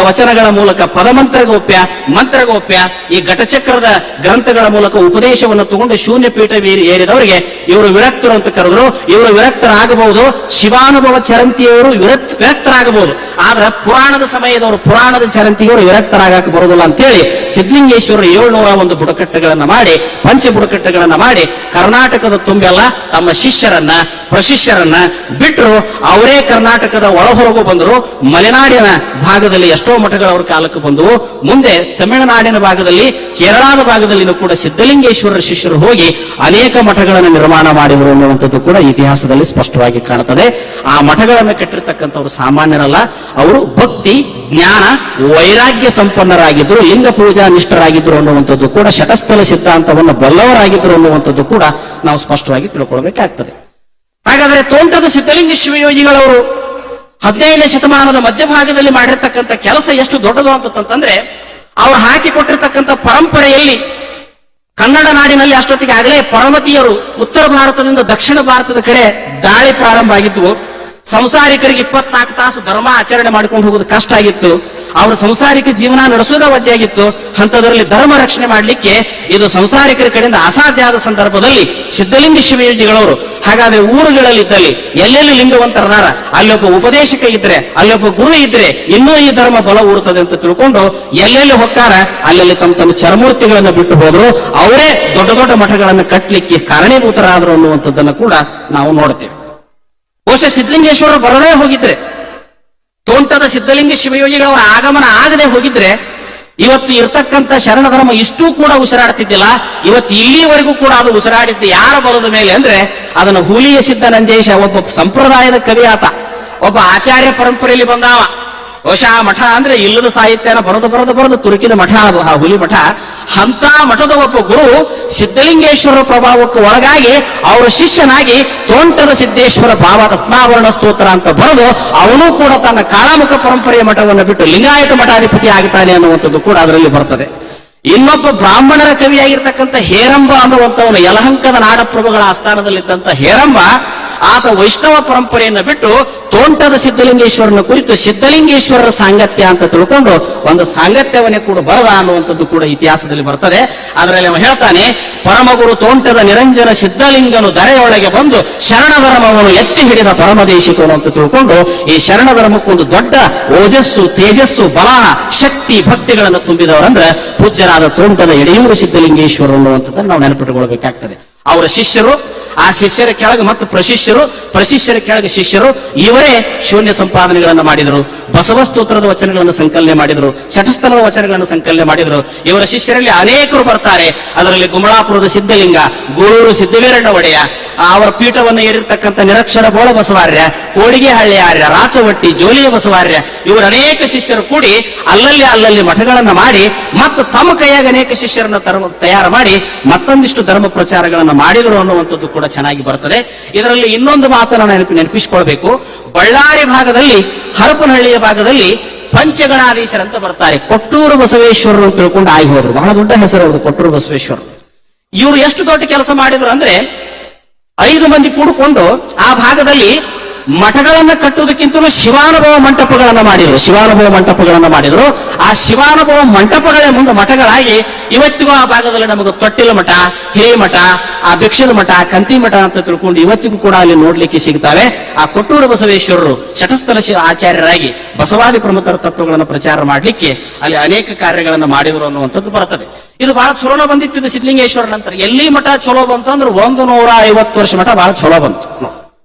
ವಚನಗಳ ಮೂಲಕ ಪದಮಂತ್ರಗೋಪ್ಯ, ಮಂತ್ರಗೋಪ್ಯ, ಈ ಘಟಚಕ್ರದ ಗ್ರಂಥಗಳ ಮೂಲಕ ಉಪದೇಶವನ್ನು ತಗೊಂಡು ಶೂನ್ಯ ಪೀಠ ಏರಿದವರಿಗೆ ಇವರು ವಿರಕ್ತರು ಅಂತ ಕರೆದ್ರು. ಇವರು ವಿರಕ್ತರಾಗಬಹುದು, ಶಿವಾನುಭವ ಚರಂತಿಯವರು ವಿರಕ್ತರಾಗಬಹುದು, ಆದ್ರೆ ಪುರಾಣದ ಸಮಯದವರು ಪುರಾಣದ ಚರಂತಿಯವರು ವಿರಕ್ತರಾಗಕ್ಕೆ ಬರುವುದಿಲ್ಲ ಅಂತೇಳಿ ಸಿದ್ಧಲಿಂಗೇಶ್ವರರು 701 ಬುಡಕಟ್ಟುಗಳನ್ನ ಮಾಡಿ, ಪಂಚ ಬುಡಕಟ್ಟುಗಳನ್ನ ಮಾಡಿ ಕರ್ನಾಟಕದ ತುಂಬೆಲ್ಲ ತಮ್ಮ ಶಿಷ್ಯರನ್ನ ಪ್ರಶಿಷ್ಯರನ್ನ ಬಿಟ್ಟರು. ಅವರೇ ಕರ್ನಾಟಕದ ಒಳಹೊರಗು ಬಂದರು. ಮಲೆನಾಡಿನ ಭಾಗದಲ್ಲಿ ಎಷ್ಟೋ ಮಠಗಳು ಅವ್ರ ಕಾಲಕ್ಕೆ ಬಂದವು. ಮುಂದೆ ತಮಿಳುನಾಡಿನ ಭಾಗದಲ್ಲಿ, ಕೇರಳದ ಭಾಗದಲ್ಲಿನೂ ಕೂಡ ಸಿದ್ಧಲಿಂಗೇಶ್ವರರ ಶಿಷ್ಯರು ಹೋಗಿ ಅನೇಕ ಮಠಗಳನ್ನು ನಿರ್ಮಾಣ ಮಾಡಿದರು ಅನ್ನುವಂಥದ್ದು ಕೂಡ ಇತಿಹಾಸದಲ್ಲಿ ಸ್ಪಷ್ಟವಾಗಿ ಕಾಣುತ್ತದೆ. ಆ ಮಠಗಳನ್ನು ಕಟ್ಟಿರ್ತಕ್ಕಂಥವ್ರು ಸಾಮಾನ್ಯರಲ್ಲ, ಅವರು ಭಕ್ತಿ, ಜ್ಞಾನ, ವೈರಾಗ್ಯ ಸಂಪನ್ನರಾಗಿದ್ದರು, ಲಿಂಗ ಪೂಜಾ ನಿಷ್ಠರಾಗಿದ್ದರು ಅನ್ನುವಂಥದ್ದು ಕೂಡ, ಶಟಸ್ಥಲ ಸಿದ್ಧಾಂತವನ್ನು ಬಲ್ಲವರಾಗಿದ್ದರು ಅನ್ನುವಂಥದ್ದು ಕೂಡ ನಾವು ಸ್ಪಷ್ಟವಾಗಿ ತಿಳ್ಕೊಳ್ಬೇಕಾಗ್ತದೆ. ಹಾಗಾದರೆ ತೋಂಟದ ಸಿದ್ಧಲಿಂಗ ಶಿವಯೋಗಿಗಳವರು 15ನೇ ಶತಮಾನದ ಮಧ್ಯಭಾಗದಲ್ಲಿ ಮಾಡಿರ್ತಕ್ಕಂಥ ಕೆಲಸ ಎಷ್ಟು ದೊಡ್ಡದು ಅಂತಂದ್ರೆ, ಅವರು ಹಾಕಿಕೊಟ್ಟಿರ್ತಕ್ಕಂಥ ಪರಂಪರೆಯಲ್ಲಿ ಕನ್ನಡ ನಾಡಿನಲ್ಲಿ ಅಷ್ಟೊತ್ತಿಗೆ ಆಗಲೇ ಪರಮತಿಯರು ಉತ್ತರ ಭಾರತದಿಂದ ದಕ್ಷಿಣ ಭಾರತದ ಕಡೆ ದಾಳಿ ಪ್ರಾರಂಭ ಆಗಿದ್ವು. ಸಂಸಾರಿಕರಿಗೆ 24 ತಾಸು ಧರ್ಮ ಆಚರಣೆ ಮಾಡಿಕೊಂಡು ಹೋಗೋದು ಕಷ್ಟ ಆಗಿತ್ತು. ಅವರ ಸಂಸಾರಿಕ ಜೀವನ ನಡೆಸೋದ ವಜ್ಜಾಗಿತ್ತು. ಅಂಥದ್ರಲ್ಲಿ ಧರ್ಮ ರಕ್ಷಣೆ ಮಾಡಲಿಕ್ಕೆ ಇದು ಸಂಸಾರಿಕರ ಕಡೆಯಿಂದ ಅಸಾಧ್ಯ ಆದ ಸಂದರ್ಭದಲ್ಲಿ ಸಿದ್ಧಲಿಂಗ ಶಿವಯೋಗಿಗಳವರು ಹಾಗಾದ್ರೆ ಊರುಗಳಲ್ಲಿದ್ದಲ್ಲಿ ಎಲ್ಲೆಲ್ಲಿ ಲಿಂಗವಂತರದಾರ ಅಲ್ಲೊಬ್ಬ ಉಪದೇಶಕ ಇದ್ರೆ, ಅಲ್ಲೊಬ್ಬ ಗುರು ಇದ್ರೆ ಇನ್ನೂ ಈ ಧರ್ಮ ಬಲ ಊರುತ್ತದೆ ಅಂತ ತಿಳ್ಕೊಂಡು ಎಲ್ಲೆಲ್ಲಿ ಹೊಕ್ಕಾರ ಅಲ್ಲಲ್ಲಿ ತಮ್ಮ ಚರಮೂರ್ತಿಗಳನ್ನ ಬಿಟ್ಟು ಹೋದ್ರು. ಅವರೇ ದೊಡ್ಡ ದೊಡ್ಡ ಮಠಗಳನ್ನು ಕಟ್ಟಲಿಕ್ಕೆ ಕಾರಣೀಭೂತರಾದರು ಅನ್ನುವಂಥದ್ದನ್ನು ಕೂಡ ನಾವು ನೋಡ್ತೇವೆ. ಬಹುಶಃ ಸಿದ್ಧಲಿಂಗೇಶ್ವರರು ಬರದೇ ಹೋಗಿದ್ರೆ, ತೋಂಟದ ಸಿದ್ಧಲಿಂಗ ಶಿವಯೋಗಿಗಳವರ ಆಗಮನ ಆಗದೆ ಹೋಗಿದ್ರೆ ಇವತ್ತು ಇರ್ತಕ್ಕಂಥ ಶರಣ ಧರ್ಮ ಇಷ್ಟೂ ಕೂಡ ಉಸಿರಾಡ್ತಿದ್ದಿಲ್ಲ. ಇವತ್ತು ಇಲ್ಲಿವರೆಗೂ ಕೂಡ ಅದು ಉಸಿರಾಡಿದ್ದು ಯಾರ ಬಲದ ಮೇಲೆ ಅಂದ್ರೆ ಅದನ್ನು ಹುಲಿಯ ಸಿದ್ಧ ನಂಜೇಶ, ಒಬ್ಬ ಸಂಪ್ರದಾಯದ ಕವಿ ಆತ, ಒಬ್ಬ ಆಚಾರ್ಯ ಪರಂಪರೆಯಲ್ಲಿ ಬಂದಾವ. ಬಹುಶಃ ಆ ಮಠ ಅಂದ್ರೆ ಇಲ್ಲದ ಸಾಹಿತ್ಯನ ಬರೆದು ತುರುಕಿನ ಮಠ ಅದು, ಆ ಹುಲಿ ಮಠ. ಅಂತ ಮಠದ ಒಬ್ಬ ಗುರು ಸಿದ್ಧಲಿಂಗೇಶ್ವರ ಪ್ರಭಾವಕ್ಕೆ ಒಳಗಾಗಿ ಅವರ ಶಿಷ್ಯನಾಗಿ ತೋಂಟದ ಸಿದ್ದೇಶ್ವರ ಭಾವ ರತ್ನಾವರಣ ಸ್ತೋತ್ರ ಅಂತ ಬರೆದು ಅವನು ಕೂಡ ತನ್ನ ಕಾಳಾಮುಖ ಪರಂಪರೆಯ ಮಠವನ್ನು ಬಿಟ್ಟು ಲಿಂಗಾಯತ ಮಠಾಧಿಪತಿ ಆಗ್ತಾನೆ ಅನ್ನುವಂಥದ್ದು ಕೂಡ ಅದರಲ್ಲಿ ಬರ್ತದೆ. ಇನ್ನೊಬ್ಬ ಬ್ರಾಹ್ಮಣರ ಕವಿಯಾಗಿರ್ತಕ್ಕಂಥ ಹೇರಂಬ ಅನ್ನುವಂಥವನು, ಯಲಹಂಕದ ನಾಡಪ್ರಭುಗಳ ಆಸ್ಥಾನದಲ್ಲಿದ್ದಂಥ ಹೇರಂಬ, ಆತ ವೈಷ್ಣವ ಪರಂಪರೆಯನ್ನು ಬಿಟ್ಟು ತೋಂಟದ ಸಿದ್ಧಲಿಂಗೇಶ್ವರನ ಕುರಿತು ಸಿದ್ಧಲಿಂಗೇಶ್ವರರ ಸಾಂಗತ್ಯ ಅಂತ ತಿಳ್ಕೊಂಡು ಒಂದು ಸಾಂಗತ್ಯವನ್ನೇ ಕೂಡ ಬರದ ಅನ್ನುವಂಥದ್ದು ಕೂಡ ಇತಿಹಾಸದಲ್ಲಿ ಬರ್ತದೆ. ಅದರಲ್ಲಿ ಅವ ಹೇಳ್ತಾನೆ, ಪರಮಗುರು ತೋಂಟದ ನಿರಂಜನ ಸಿದ್ಧಲಿಂಗನು ಧರೆಯೊಳಗೆ ಬಂದು ಶರಣ ಧರ್ಮವನ್ನು ಎತ್ತಿ ಹಿಡಿದ ಪರಮದೇಶಿಕನು ಅಂತ ತಿಳ್ಕೊಂಡು ಈ ಶರಣ ಧರ್ಮಕ್ಕೊಂದು ದೊಡ್ಡ ಓಜಸ್ಸು, ತೇಜಸ್ಸು, ಬಲ, ಶಕ್ತಿ, ಭಕ್ತಿಗಳನ್ನು ತುಂಬಿದವರಂದ್ರೆ ಪೂಜ್ಯರಾದ ತೋಂಟದ ಯಡಿಯೂರು ಸಿದ್ಧಲಿಂಗೇಶ್ವರರು ಅನ್ನುವಂಥದ್ದನ್ನು ನಾವು ನೆನಪಿಟ್ಟುಕೊಳ್ಬೇಕಾಗ್ತದೆ. ಅವರ ಶಿಷ್ಯರು, ಆ ಶಿಷ್ಯರ ಕೆಳಗೆ ಮತ್ತು ಪ್ರಶಿಷ್ಯರ ಕೆಳಗೆ ಶಿಷ್ಯರು, ಇವರೇ ಶೂನ್ಯ ಸಂಪಾದನೆಗಳನ್ನು ಮಾಡಿದರು, ಬಸವ ಸ್ತೋತ್ರದ ವಚನಗಳನ್ನು ಸಂಕಲನೆ ಮಾಡಿದರು, ಶಟಸ್ಥಲದ ವಚನಗಳನ್ನು ಸಂಕಲನೆ ಮಾಡಿದರು. ಇವರ ಶಿಷ್ಯರಲ್ಲಿ ಅನೇಕರು ಬರ್ತಾರೆ. ಅದರಲ್ಲಿ ಗುಮಳಾಪುರದ ಸಿದ್ಧಲಿಂಗ, ಗೋಳೂರು ಸಿದ್ಧವೀರಣ್ಣ ಒಡೆಯ, ಅವರ ಪೀಠವನ್ನು ಏರಿರ್ತಕ್ಕಂಥ ನಿರಕ್ಷರ ಬೋಳ ಬಸವಾರ್ಯ, ಕೋಡಿಗೆ ಹಳ್ಳಿ ಆರ್ಯ, ರಾಚವಟ್ಟಿ, ಜೋಲಿಯ ಬಸವಾರ್ಯ, ಇವರ ಅನೇಕ ಶಿಷ್ಯರು ಕೂಡಿ ಅಲ್ಲಲ್ಲಿ ಮಠಗಳನ್ನು ಮಾಡಿ ಮತ್ತು ತಮ್ಮ ಕೈಯಾಗ ಅನೇಕ ಶಿಷ್ಯರನ್ನ ತಯಾರು ಮಾಡಿ ಮತ್ತೊಂದಿಷ್ಟು ಧರ್ಮ ಪ್ರಚಾರಗಳನ್ನು ಮಾಡಿದರು ಅನ್ನುವಂಥದ್ದು ಕೂಡ ಚೆನ್ನಾಗಿ ಬರ್ತದೆ. ಇದರಲ್ಲಿ ಇನ್ನೊಂದು ಮಾತನ್ನು ನೆನಪಿಸಿಕೊಳ್ಬೇಕು. ಬಳ್ಳಾರಿ ಭಾಗದಲ್ಲಿ, ಹರಪನಹಳ್ಳಿಯ ಭಾಗದಲ್ಲಿ ಪಂಚಗಣಾಧೀಶರಂತ ಬರ್ತಾರೆ. ಕೊಟ್ಟೂರು ಬಸವೇಶ್ವರರು ಅಂತ ತಿಳ್ಕೊಂಡು ಆಗಿ ಹೋದ್ರು. ಬಹಳ ದೊಡ್ಡ ಹೆಸರು ಅವರು, ಕೊಟ್ಟೂರು ಬಸವೇಶ್ವರರು. ಇವರು ಎಷ್ಟು ದೊಡ್ಡ ಕೆಲಸ ಮಾಡಿದ್ರು ಅಂದ್ರೆ 5 ಮಂದಿ ಕೂಡಿಕೊಂಡು ಆ ಭಾಗದಲ್ಲಿ ಮಠಗಳನ್ನ ಕಟ್ಟುವುದಕ್ಕಿಂತಲೂ ಶಿವಾನುಭವ ಮಂಟಪಗಳನ್ನ ಮಾಡಿದ್ರು. ಆ ಶಿವಾನುಭವ ಮಂಟಪಗಳೇ ಮುಂದೆ ಮಠಗಳಾಗಿ ಇವತ್ತಿಗೂ ಆ ಭಾಗದಲ್ಲಿ ನಮಗೆ ತೊಟ್ಟಿಲ ಮಠ, ಹಿರೇಮಠ, ಆ ಭಿಕ್ಷದ ಮಠ, ಕಂತಿ ಮಠ ಅಂತ ತಿಳ್ಕೊಂಡು ಇವತ್ತಿಗೂ ಕೂಡ ಅಲ್ಲಿ ನೋಡ್ಲಿಕ್ಕೆ ಸಿಗ್ತಾವೆ. ಆ ಕೊಟ್ಟೂರು ಬಸವೇಶ್ವರರು ಶಟಸ್ಥಲ ಆಚಾರ್ಯರಾಗಿ ಬಸವಾದಿ ಪ್ರಮುಖರ ತತ್ವಗಳನ್ನು ಪ್ರಚಾರ ಮಾಡ್ಲಿಕ್ಕೆ ಅಲ್ಲಿ ಅನೇಕ ಕಾರ್ಯಗಳನ್ನು ಮಾಡಿದ್ರು ಅನ್ನುವಂಥದ್ದು ಬರ್ತದೆ. ಇದು ಬಹಳ ಚಲೋನ ಬಂದಿತ್ತು. ಇದು ಸಿದ್ಧಲಿಂಗೇಶ್ವರ ನಂತರ ಎಲ್ಲಿ ಮಠ ಚಲೋ ಬಂತು ಅಂದ್ರೆ 150 ವರ್ಷ ಮಠ ಬಹಳ ಚಲೋ ಬಂತು.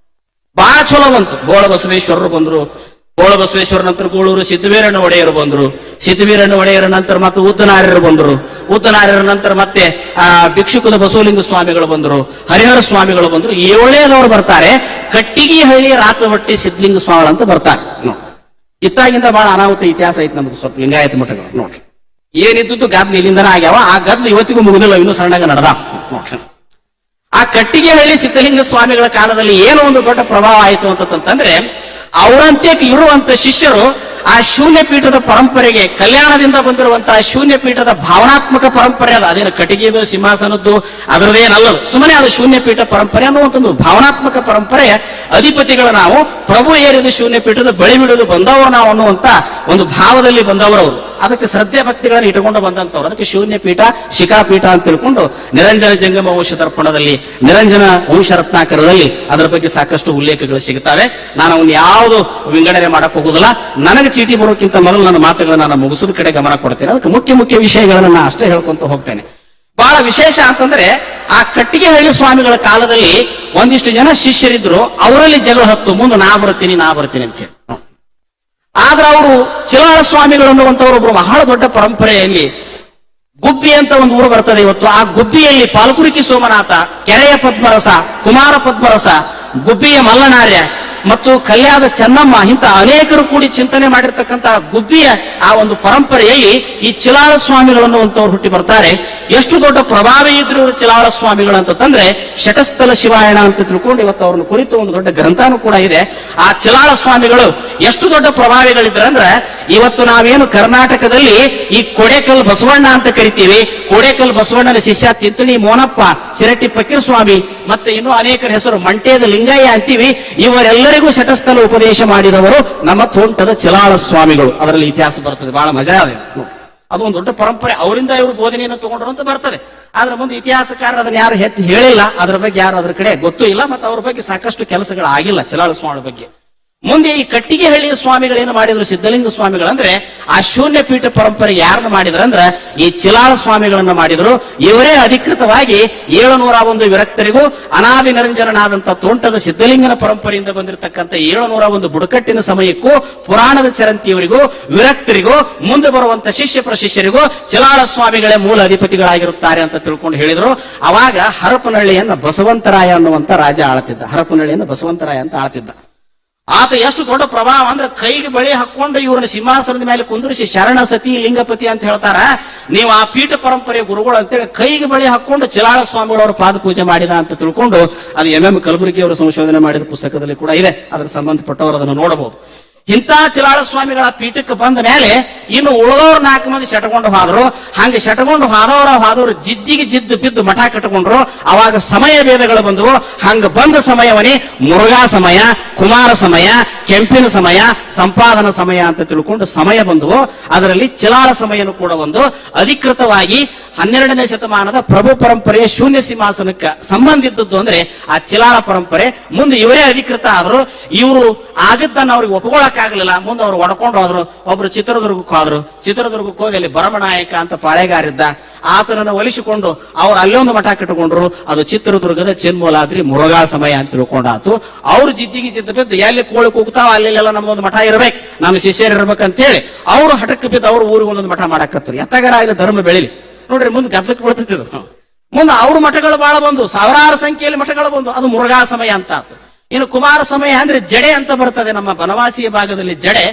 ಬಹಳ ಚಲೋ ಬಂತು. ಗೋಳ ಬಸವೇಶ್ವರರು ಬಂದ್ರು. ಗೋಳ ಬಸವೇಶ್ವರ ನಂತರ ಗೋಳೂರು ಸಿದ್ದವೀರಣ್ಣ ಒಡೆಯರು ಬಂದ್ರು. ಸಿದ್ದವೀರಣ್ಣ ಒಡೆಯರ ನಂತರ ಮತ್ತೆ ಉದ್ದನಾರ್ಯರು ಬಂದ್ರು. ಉದ್ದನಾರ್ಯರ ನಂತರ ಮತ್ತೆ ಆ ಭಿಕ್ಷುಕದ ಬಸವಲಿಂಗ ಸ್ವಾಮಿಗಳು ಬಂದ್ರು. ಹರಿಹರ ಸ್ವಾಮಿಗಳು ಬಂದ್ರು. 7ನೇದವರು ಬರ್ತಾರೆ. ಕಟ್ಟಿಗೆಹಳ್ಳಿ ರಾಚವಟ್ಟಿ ಸಿದ್ಧಲಿಂಗ ಸ್ವಾಮಿಗಳು ಅಂತ ಬರ್ತಾರೆ. ಇತ್ತಾಗಿಂದ ಬಹಳ ಅನಾಹುತ ಇತಿಹಾಸ ಐತಿ ನಮ್ದು ಸ್ವಲ್ಪ ಲಿಂಗಾಯತ ಮಠಗಳು ನೋಡ್ರಿ. ಏನಿದ್ದು ಗದ್ಲು ಇಲ್ಲಿಂದನ ಆಗ್ಯಾವ. ಆ ಗದ್ಲು ಇವತ್ತಿಗೂ ಮುಗಿದಿಲ್ಲ, ಇನ್ನೂ ಸಣ್ಣಗ ನಡೆದ. ಆ ಕಟ್ಟಿಗೆಹಳ್ಳಿ ಸಿದ್ಧಲಿಂಗ ಸ್ವಾಮಿಗಳ ಕಾಲದಲ್ಲಿ ಏನು ಒಂದು ದೊಡ್ಡ ಪ್ರಭಾವ ಆಯಿತು ಅಂತಂದ್ರೆ, ಅವರಂತೆ ಇರುವಂತ ಶಿಷ್ಯರು ಆ ಶೂನ್ಯ ಪೀಠದ ಪರಂಪರೆಗೆ, ಕಲ್ಯಾಣದಿಂದ ಬಂದಿರುವಂತಹ ಶೂನ್ಯ ಪೀಠದ ಭಾವನಾತ್ಮಕ ಪರಂಪರೆ ಅದ. ಅದೇನು ಕಟ್ಟಿಗೆದು ಸಿಂಹಾಸನದ್ದು ಅದರದೇನಲ್ಲದು, ಸುಮ್ಮನೆ ಅದು ಶೂನ್ಯ ಪೀಠ ಪರಂಪರೆ ಅನ್ನುವಂಥದ್ದು ಭಾವನಾತ್ಮಕ ಪರಂಪರೆಯ ಅಧಿಪತಿಗಳು ನಾವು. ಪ್ರಭು ಏರಿದ ಶೂನ್ಯ ಪೀಠದ ಬಳಿ ಬಿಡುವುದು ಬಂದವರು ನಾವು ಅನ್ನುವಂತ ಒಂದು ಭಾವದಲ್ಲಿ ಬಂದವರವರು. ಅದಕ್ಕೆ ಶ್ರದ್ಧೆ ಭಕ್ತಿಗಳನ್ನು ಇಟ್ಟುಕೊಂಡು ಬಂದಂತವ್ರು. ಅದಕ್ಕೆ ಶೂನ್ಯ ಪೀಠ, ಶಿಖಾಪೀಠ ಅಂತ ತಿಳ್ಕೊಂಡು ನಿರಂಜನ ಜಂಗಮ ವಂಶ ದರ್ಪಣದಲ್ಲಿ, ನಿರಂಜನ ವಂಶ ರತ್ನಾಕರದಲ್ಲಿ ಅದರ ಬಗ್ಗೆ ಸಾಕಷ್ಟು ಉಲ್ಲೇಖಗಳು ಸಿಗುತ್ತವೆ. ನಾನು ಅವನ್ನ ಯಾವುದು ವಿಂಗಡಣೆ ಮಾಡಕ್ ಹೋಗುದಿಲ್ಲ. ನನಗೆ ಚೀಟಿ ಬರೋಕ್ಕಿಂತ ಮೊದಲು ನನ್ನ ಮಾತುಗಳನ್ನ ನಾನು ಮುಗಿಸೋದ ಕಡೆ ಗಮನ ಕೊಡ್ತೇನೆ. ಅದಕ್ಕೆ ಮುಖ್ಯ ವಿಷಯಗಳನ್ನ ನಾನು ಅಷ್ಟೇ ಹೇಳ್ಕೊಂತ ಹೋಗ್ತೇನೆ. ಬಹಳ ವಿಶೇಷ ಅಂತಂದ್ರೆ, ಆ ಕಟ್ಟಿಗೆಹಳ್ಳಿ ಸ್ವಾಮಿಗಳ ಕಾಲದಲ್ಲಿ ಒಂದಿಷ್ಟು ಜನ ಶಿಷ್ಯರಿದ್ರು. ಅವರಲ್ಲಿ ಜಗಳ ಹತ್ತು, ಮುಂದೆ ನಾ ಬರ್ತೀನಿ ಅಂತ ಹೇಳಿ. ಆದ್ರೆ ಅವರು ಚಿಲಾಳ ಸ್ವಾಮಿಗಳು ಅನ್ನುವಂಥವ್ರು ಒಬ್ರು ಬಹಳ ದೊಡ್ಡ ಪರಂಪರೆಯಲ್ಲಿ, ಗುಬ್ಬಿ ಅಂತ ಒಂದು ಊರು ಬರ್ತದೆ ಇವತ್ತು. ಆ ಗುಬ್ಬಿಯಲ್ಲಿ ಪಾಲ್ಕುರಿಕಿ ಸೋಮನಾಥ, ಕೆರೆಯ ಪದ್ಮರಸ, ಕುಮಾರ ಪದ್ಮರಸ, ಗುಬ್ಬಿಯ ಮಲ್ಲನಾರ್ಯ ಮತ್ತು ಕಲ್ಯಾದ ಚೆನ್ನಮ್ಮ ಇಂಥ ಅನೇಕರು ಕೂಡಿ ಚಿಂತನೆ ಮಾಡಿರ್ತಕ್ಕಂತಹ ಗುಬ್ಬಿಯ ಆ ಒಂದು ಪರಂಪರೆಯಲ್ಲಿ ಈ ಚಿಲಾಳ ಸ್ವಾಮಿಗಳು ಅನ್ನುವಂಥವ್ರು ಹುಟ್ಟಿ ಬರ್ತಾರೆ. ಎಷ್ಟು ದೊಡ್ಡ ಪ್ರಭಾವಿ ಇದ್ರು ಇವರು ಚಿಲಾಳ ಸ್ವಾಮಿಗಳು ಅಂತಂದ್ರೆ, ಶಟಸ್ಥಲ ಶಿವಾಯಣ ಅಂತ ತಿಳ್ಕೊಂಡು ಇವತ್ತು ಅವ್ರನ್ನ ಕುರಿತು ಒಂದು ದೊಡ್ಡ ಗ್ರಂಥನೂ ಕೂಡ ಇದೆ. ಆ ಚಿಲಾಳ ಸ್ವಾಮಿಗಳು ಎಷ್ಟು ದೊಡ್ಡ ಪ್ರಭಾವಿಗಳಿದ್ರಂದ್ರೆ, ಇವತ್ತು ನಾವೇನು ಕರ್ನಾಟಕದಲ್ಲಿ ಈ ಕೊಡೇಕಲ್ ಬಸವಣ್ಣ ಅಂತ ಕರಿತೀವಿ, ಕೊಡೇಕಲ್ ಬಸವಣ್ಣನ ಶಿಷ್ಯ ತಿಂತಣಿ ಮೋನಪ್ಪ, ಸಿರಟ್ಟಿ ಫಕೀರ್ ಸ್ವಾಮಿ, ಮತ್ತೆ ಇನ್ನೂ ಅನೇಕರ ಹೆಸರು ಮಂಟೇದ ಲಿಂಗಯ್ಯ ಅಂತೀವಿ. ಇವರೆಲ್ಲರಿಗೂ ಶಟಸ್ಥಲ ಉಪದೇಶ ಮಾಡಿದವರು ನಮ್ಮ ತೋಂಟದ ಚಿಲಾಳ ಸ್ವಾಮಿಗಳು. ಅದರಲ್ಲಿ ಇತಿಹಾಸ ಬರ್ತದೆ, ಬಹಳ ಮಜಾ ಇದೆ. ಅದು ಒಂದು ದೊಡ್ಡ ಪರಂಪರೆ. ಅವರಿಂದ ಇವರು ಬೋಧನೆಯನ್ನು ತಗೊಂಡ್ರು ಅಂತ ಬರ್ತದೆ. ಆದ್ರೆ ಮುಂದೆ ಇತಿಹಾಸಕಾರ ಅದನ್ನ ಯಾರು ಹೆಚ್ಚು ಹೇಳಿಲ್ಲ, ಅದ್ರ ಬಗ್ಗೆ ಯಾರು ಅದ್ರ ಕಡೆ ಗೊತ್ತೂ ಇಲ್ಲ, ಮತ್ತೆ ಅವ್ರ ಬಗ್ಗೆ ಸಾಕಷ್ಟು ಕೆಲಸಗಳಾಗಿಲ್ಲ ಚಿಲಾಳ ಸ್ವಾಮಿ ಬಗ್ಗೆ. ಮುಂದೆ ಈ ಕಟ್ಟಿಗೆಹಳ್ಳಿಯ ಸ್ವಾಮಿಗಳೇನು ಮಾಡಿದ್ರು, ಸಿದ್ಧಲಿಂಗ ಸ್ವಾಮಿಗಳಂದ್ರೆ ಆ ಶೂನ್ಯ ಪೀಠ ಪರಂಪರೆ ಯಾರನ್ನ ಮಾಡಿದ್ರಂದ್ರೆ ಈ ಚಿಲಾಳ ಸ್ವಾಮಿಗಳನ್ನ ಮಾಡಿದ್ರು. ಇವರೇ ಅಧಿಕೃತವಾಗಿ 701 ವಿರಕ್ತರಿಗೂ ಅನಾದಿ ನಿರಂಜನನಾದಂತ ತೋಂಟದ ಸಿದ್ಧಲಿಂಗನ ಪರಂಪರೆಯಿಂದ ಬಂದಿರತಕ್ಕಂಥ 701 ಬುಡಕಟ್ಟಿನ ಸಮಯಕ್ಕೂ ಪುರಾಣದ ಚರಂತಿಯವರಿಗೂ ವಿರಕ್ತರಿಗೂ ಮುಂದೆ ಬರುವಂತ ಶಿಷ್ಯ ಪ್ರಶಿಷ್ಯರಿಗೂ ಚಿಲಾಳ ಸ್ವಾಮಿಗಳೇ ಮೂಲ ಅಧಿಪತಿಗಳಾಗಿರುತ್ತಾರೆ ಅಂತ ತಿಳ್ಕೊಂಡು ಹೇಳಿದ್ರು. ಅವಾಗ ಹರಪನಹಳ್ಳಿಯನ್ನ ಬಸವಂತರಾಯ ಅನ್ನುವಂತ ರಾಜ ಆಳ್ತಿದ್ದ. ಹರಪನಹಳ್ಳಿಯನ್ನ ಬಸವಂತರಾಯ ಅಂತ ಆಳ್ತಿದ್ದ. ಆತ ಎಷ್ಟು ದೊಡ್ಡ ಪ್ರಭಾವ ಅಂದ್ರೆ, ಕೈಗೆ ಬಳಿ ಹಾಕೊಂಡು ಇವ್ರನ್ನ ಸಿಂಹಾಸನದ ಮೇಲೆ ಕುಂದ್ರಿಸಿ ಶರಣ ಸತಿ ಲಿಂಗಪತಿ ಅಂತ ಹೇಳ್ತಾರ. ನೀವು ಆ ಪೀಠ ಪರಂಪರೆಯ ಗುರುಗಳು ಅಂತೇಳಿ ಕೈಗೆ ಬಳಿ ಹಾಕೊಂಡು ಚಿಲಾಳ ಸ್ವಾಮಿಗಳವರು ಪಾದ ಪೂಜೆ ಮಾಡಿದ ಅಂತ ತಿಳ್ಕೊಂಡು, ಅದು MM ಕಲಬುರ್ಗಿ ಅವರು ಸಂಶೋಧನೆ ಮಾಡಿದ ಪುಸ್ತಕದಲ್ಲಿ ಕೂಡ ಇದೆ. ಅದರ ಸಂಬಂಧಪಟ್ಟವರು ಅದನ್ನು ನೋಡಬಹುದು. ಇಂಥ ಚಿಲಾಳ ಸ್ವಾಮಿಗಳ ಪೀಠಕ್ಕೆ ಬಂದ ಮೇಲೆ ಇನ್ನು ಉಳಿದವ್ರು 4 ಮಂದಿ ಶಟಕೊಂಡು ಹೋದ್ರು. ಹಂಗೆ ಶಟಕೊಂಡು ಹೋದವರು ಜಿದ್ದಿಗೆ ಜಿದ್ದು ಬಿದ್ದು ಮಠ ಕಟ್ಟಿಕೊಂಡ್ರು. ಅವಾಗ ಸಮಯ ಭೇದಗಳು ಬಂದವು. ಹಂಗ ಬಂದ ಸಮಯವನೇ ಮುರುಘಾ ಸಮಯ, ಕುಮಾರ ಸಮಯ, ಕೆಂಪಿನ ಸಮಯ, ಸಂಪಾದನ ಸಮಯ ಅಂತ ತಿಳ್ಕೊಂಡು ಸಮಯ ಬಂದವು. ಅದರಲ್ಲಿ ಚಿಲಾಳ ಸಮಯನೂ ಕೂಡ ಒಂದು. ಅಧಿಕೃತವಾಗಿ 12ನೇ ಶತಮಾನದ ಪ್ರಭು ಪರಂಪರೆಯ ಶೂನ್ಯ ಸಿಂಹಾಸನಕ್ಕೆ ಸಂಬಂಧ ಇದ್ದದ್ದು ಅಂದ್ರೆ ಆ ಚಿಲಾಳ ಪರಂಪರೆ. ಮುಂದೆ ಇವರೇ ಅಧಿಕೃತ ಆದ್ರು. ಇವರು ಆಗಿದ್ದನ್ನು ಅವ್ರಿಗೆ ಒಪ್ಕೊಳ್ಳಕ್ಕಾಗಲಿಲ್ಲ. ಮುಂದೆ ಅವ್ರು ಒಡ್ಕೊಂಡು ಹೋದ್ರು. ಒಬ್ರು ಚಿತ್ರದುರ್ಗಕ್ಕೆ ಹೋದ್ರು. ಚಿತ್ರದುರ್ಗಕ್ಕೆ ಹೋಗಿ ಅಲ್ಲಿ ಭರಮನಾಯಕ ಅಂತ ಪಾಳೆಗಾರಿದ್ದ. ಆತನನ್ನು ಒಲಿಸಿಕೊಂಡು ಅವ್ರು ಅಲ್ಲೊಂದು ಮಠ ಕಟ್ಟಿಕೊಂಡ್ರು. ಅದು ಚಿತ್ರದುರ್ಗದ ಚಿನ್ಮೂಲಾದ್ರಿ ಮುರುಘಾ ಸಮಯ ಅಂತ ತಿಳ್ಕೊಂಡಾತು. ಅವ್ರು ಜಿದ್ದಿಗೆ ಜಿದ್ದು ಬಿದ್ದು ಎಲ್ಲಿ ಕೋಳಿ ಕೂಗ್ತಾವ ಅಲ್ಲೆಲ್ಲ ನಮ್ದೊಂದು ಮಠ ಇರ್ಬೇಕು, ನಮ್ಮ ಶಿಷ್ಯರು ಇರ್ಬೇಕಂತ ಹೇಳಿ ಅವ್ರು ಹಠಕ್ಕೆ ಬಿದ್ದು ಅವ್ರ ಊರಿಗೆ ಒಂದೊಂದು ಮಠ ಮಾಡಾಕತ್ರು. ಎತ್ತಗರ ಇಲ್ಲಿ ಧರ್ಮ ಬೆಳಿಲಿ ನೋಡ್ರಿ, ಮುಂದೆ ಗದ್ದಕ್ಕೆ ಬೀಳ್ತಿದ್ರು. ಮುಂದೆ ಅವ್ರ ಮಠಗಳು ಬಹಳ ಬಂದು, ಸಾವಿರಾರು ಸಂಖ್ಯೆಯಲ್ಲಿ ಮಠಗಳು ಬಂದು. ಅದು ಮುರುಘಾ ಸಮಯ ಅಂತ ಆತು. ಇನ್ನು ಕುಮಾರ ಸಮಯ ಅಂದ್ರೆ ಜಡೆ ಅಂತ ಬರ್ತದೆ ನಮ್ಮ ಬನವಾಸಿಯ ಭಾಗದಲ್ಲಿ ಜಡೆ.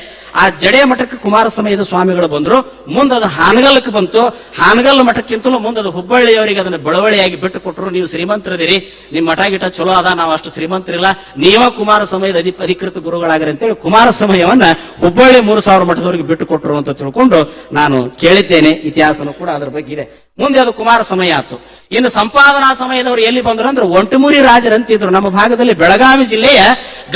ಆ ಜಡೆ ಮಠಕ್ಕೆ ಕುಮಾರ ಸಮಯದ ಸ್ವಾಮಿಗಳು ಬಂದ್ರು. ಮುಂದೆ ಅದು ಹಾನಗಲ್ಲಕ್ಕೆ ಬಂತು. ಹಾನಗಲ್ ಮಠಕ್ಕಿಂತಲೂ ಮುಂದೆ ಅದು ಹುಬ್ಬಳ್ಳಿಯವರಿಗೆ ಅದನ್ನ ಬೆಳವಳಿಯಾಗಿ ಬಿಟ್ಟು ಕೊಟ್ಟರು. ನೀವು ಶ್ರೀಮಂತರದಿರಿ, ನಿಮ್ಮ ಮಠ ಗಿಟ ಚಲೋ ಅದ, ನಾವು ಅಷ್ಟು ಶ್ರೀಮಂತರಿಲ್ಲ, ನೀವ ಕುಮಾರ ಸಮಯದ ಅಧಿಕೃತ ಗುರುಗಳಾಗ್ರಿ ಅಂತೇಳಿ ಕುಮಾರ ಸಮಯವನ್ನ ಹುಬ್ಬಳ್ಳಿ 3000 ಮಠದವರಿಗೆ ಬಿಟ್ಟು ಕೊಟ್ಟರು ಅಂತ ತಿಳ್ಕೊಂಡು ನಾನು ಕೇಳಿದ್ದೇನೆ. ಇತಿಹಾಸನೂ ಕೂಡ ಅದ್ರ ಬಗ್ಗೆ ಇದೆ. ಮುಂದೆ ಅದು ಕುಮಾರ ಸಮಯ ಆಯ್ತು. ಇನ್ನು ಸಂಪಾದನಾ ಸಮಯದವರು ಎಲ್ಲಿ ಬಂದ್ರು ಅಂದ್ರೆ ಒಂಟಮುರಿ ರಾಜರಂತಿದ್ರು. ನಮ್ಮ ಭಾಗದಲ್ಲಿ ಬೆಳಗಾವಿ ಜಿಲ್ಲೆಯ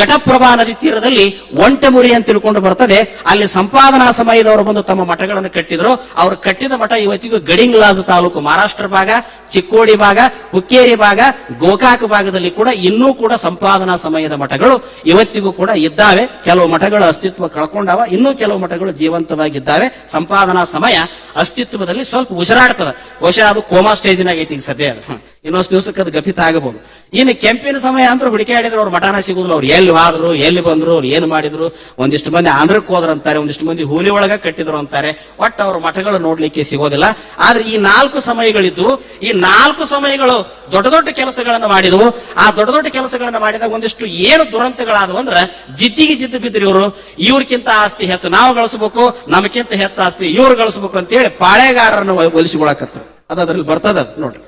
ಘಟಪ್ರಭಾ ನದಿ ತೀರದಲ್ಲಿ ಒಂಟಮುರಿ ಅಂತ ತಿಳ್ಕೊಂಡು ಬರ್ತದೆ. ಅಲ್ಲಿ ಸಂಪಾದನಾ ಸಮಯದವರು ಬಂದು ತಮ್ಮ ಮಠಗಳನ್ನು ಕಟ್ಟಿದ್ರು. ಅವರು ಕಟ್ಟಿದ ಮಠ ಇವತ್ತಿಗೂ ಗಡಿಂಗ್ಲಾಜ್ ತಾಲೂಕು ಮಹಾರಾಷ್ಟ್ರ ಭಾಗ, ಚಿಕ್ಕೋಡಿ ಭಾಗ, ಹುಕ್ಕೇರಿ ಭಾಗ, ಗೋಕಾಕ್ ಭಾಗದಲ್ಲಿ ಕೂಡ ಇನ್ನೂ ಕೂಡ ಸಂಪಾದನಾ ಸಮಯದ ಮಠಗಳು ಇವತ್ತಿಗೂ ಕೂಡ ಇದ್ದಾವೆ. ಕೆಲವು ಮಠಗಳು ಅಸ್ತಿತ್ವ ಕಳ್ಕೊಂಡಾವ, ಇನ್ನೂ ಕೆಲವು ಮಠಗಳು ಜೀವಂತವಾಗಿದ್ದಾವೆ. ಸಂಪಾದನಾ ಸಮಯ ಅಸ್ತಿತ್ವದಲ್ಲಿ ಸ್ವಲ್ಪ ಉಸಿರಾಡ್ತದ. ಬಹುಶಃ ಅದು ಕೋಮಾ ಸ್ಟೇಜಿನಾಗ ಐತಿ ಸದ್ಯ. ಅದು ಇನ್ನೊಂದು ದಿವಸಕ್ಕೆ ಅದು ಗಫಿತ ಆಗಬಹುದು. ಇನ್ನು ಕೆಂಪಿನ ಸಮಯ ಅಂತ ಹುಡುಕಾಡಿದ್ರು ಅವ್ರ ಮಠಾನ ಸಿಗುದಿಲ್ಲ. ಅವ್ರು ಎಲ್ಲಿ ಹೋದ್ರು, ಎಲ್ಲಿ ಬಂದ್ರು, ಅವ್ರು ಏನು ಮಾಡಿದ್ರು. ಒಂದಿಷ್ಟು ಮಂದಿ ಆಂಧ್ರಕ್ಕೆ ಹೋದ್ರು ಅಂತಾರೆ, ಒಂದಿಷ್ಟು ಮಂದಿ ಹುಲಿ ಒಳಗ ಕಟ್ಟಿದ್ರು ಅಂತಾರೆ. ಒಟ್ಟು ಅವ್ರ ಮಠಗಳು ನೋಡ್ಲಿಕ್ಕೆ ಸಿಗೋದಿಲ್ಲ. ಆದ್ರೆ ಈ 4 ಸಮಯಗಳಿದ್ದು, ಈ 4 ಸಮಯಗಳು ದೊಡ್ಡ ದೊಡ್ಡ ಕೆಲಸಗಳನ್ನು ಮಾಡಿದವು. ಆ ದೊಡ್ಡ ದೊಡ್ಡ ಕೆಲಸಗಳನ್ನು ಮಾಡಿದಾಗ ಒಂದಿಷ್ಟು ಏನು ದುರಂತಗಳಾದವು ಅಂದ್ರೆ ಜಿದ್ದಿಗೆ ಜಿದ್ದು ಬಿದ್ದರು ಇವರು. ಇವ್ರಕ್ಕಿಂತ ಆಸ್ತಿ ಹೆಚ್ಚು ನಾವು ಗಳಿಸ್ಬೇಕು, ನಮಗಿಂತ ಹೆಚ್ಚು ಆಸ್ತಿ ಇವ್ರು ಗಳಿಸ್ಬೇಕು ಅಂತೇಳಿ ಪಾಳೆಗಾರರನ್ನು ಒಲಿಸಿಕೊಳಕತ್ರು. ಅದ್ರಲ್ಲಿ ಬರ್ತದ ನೋಡ್ರಿ.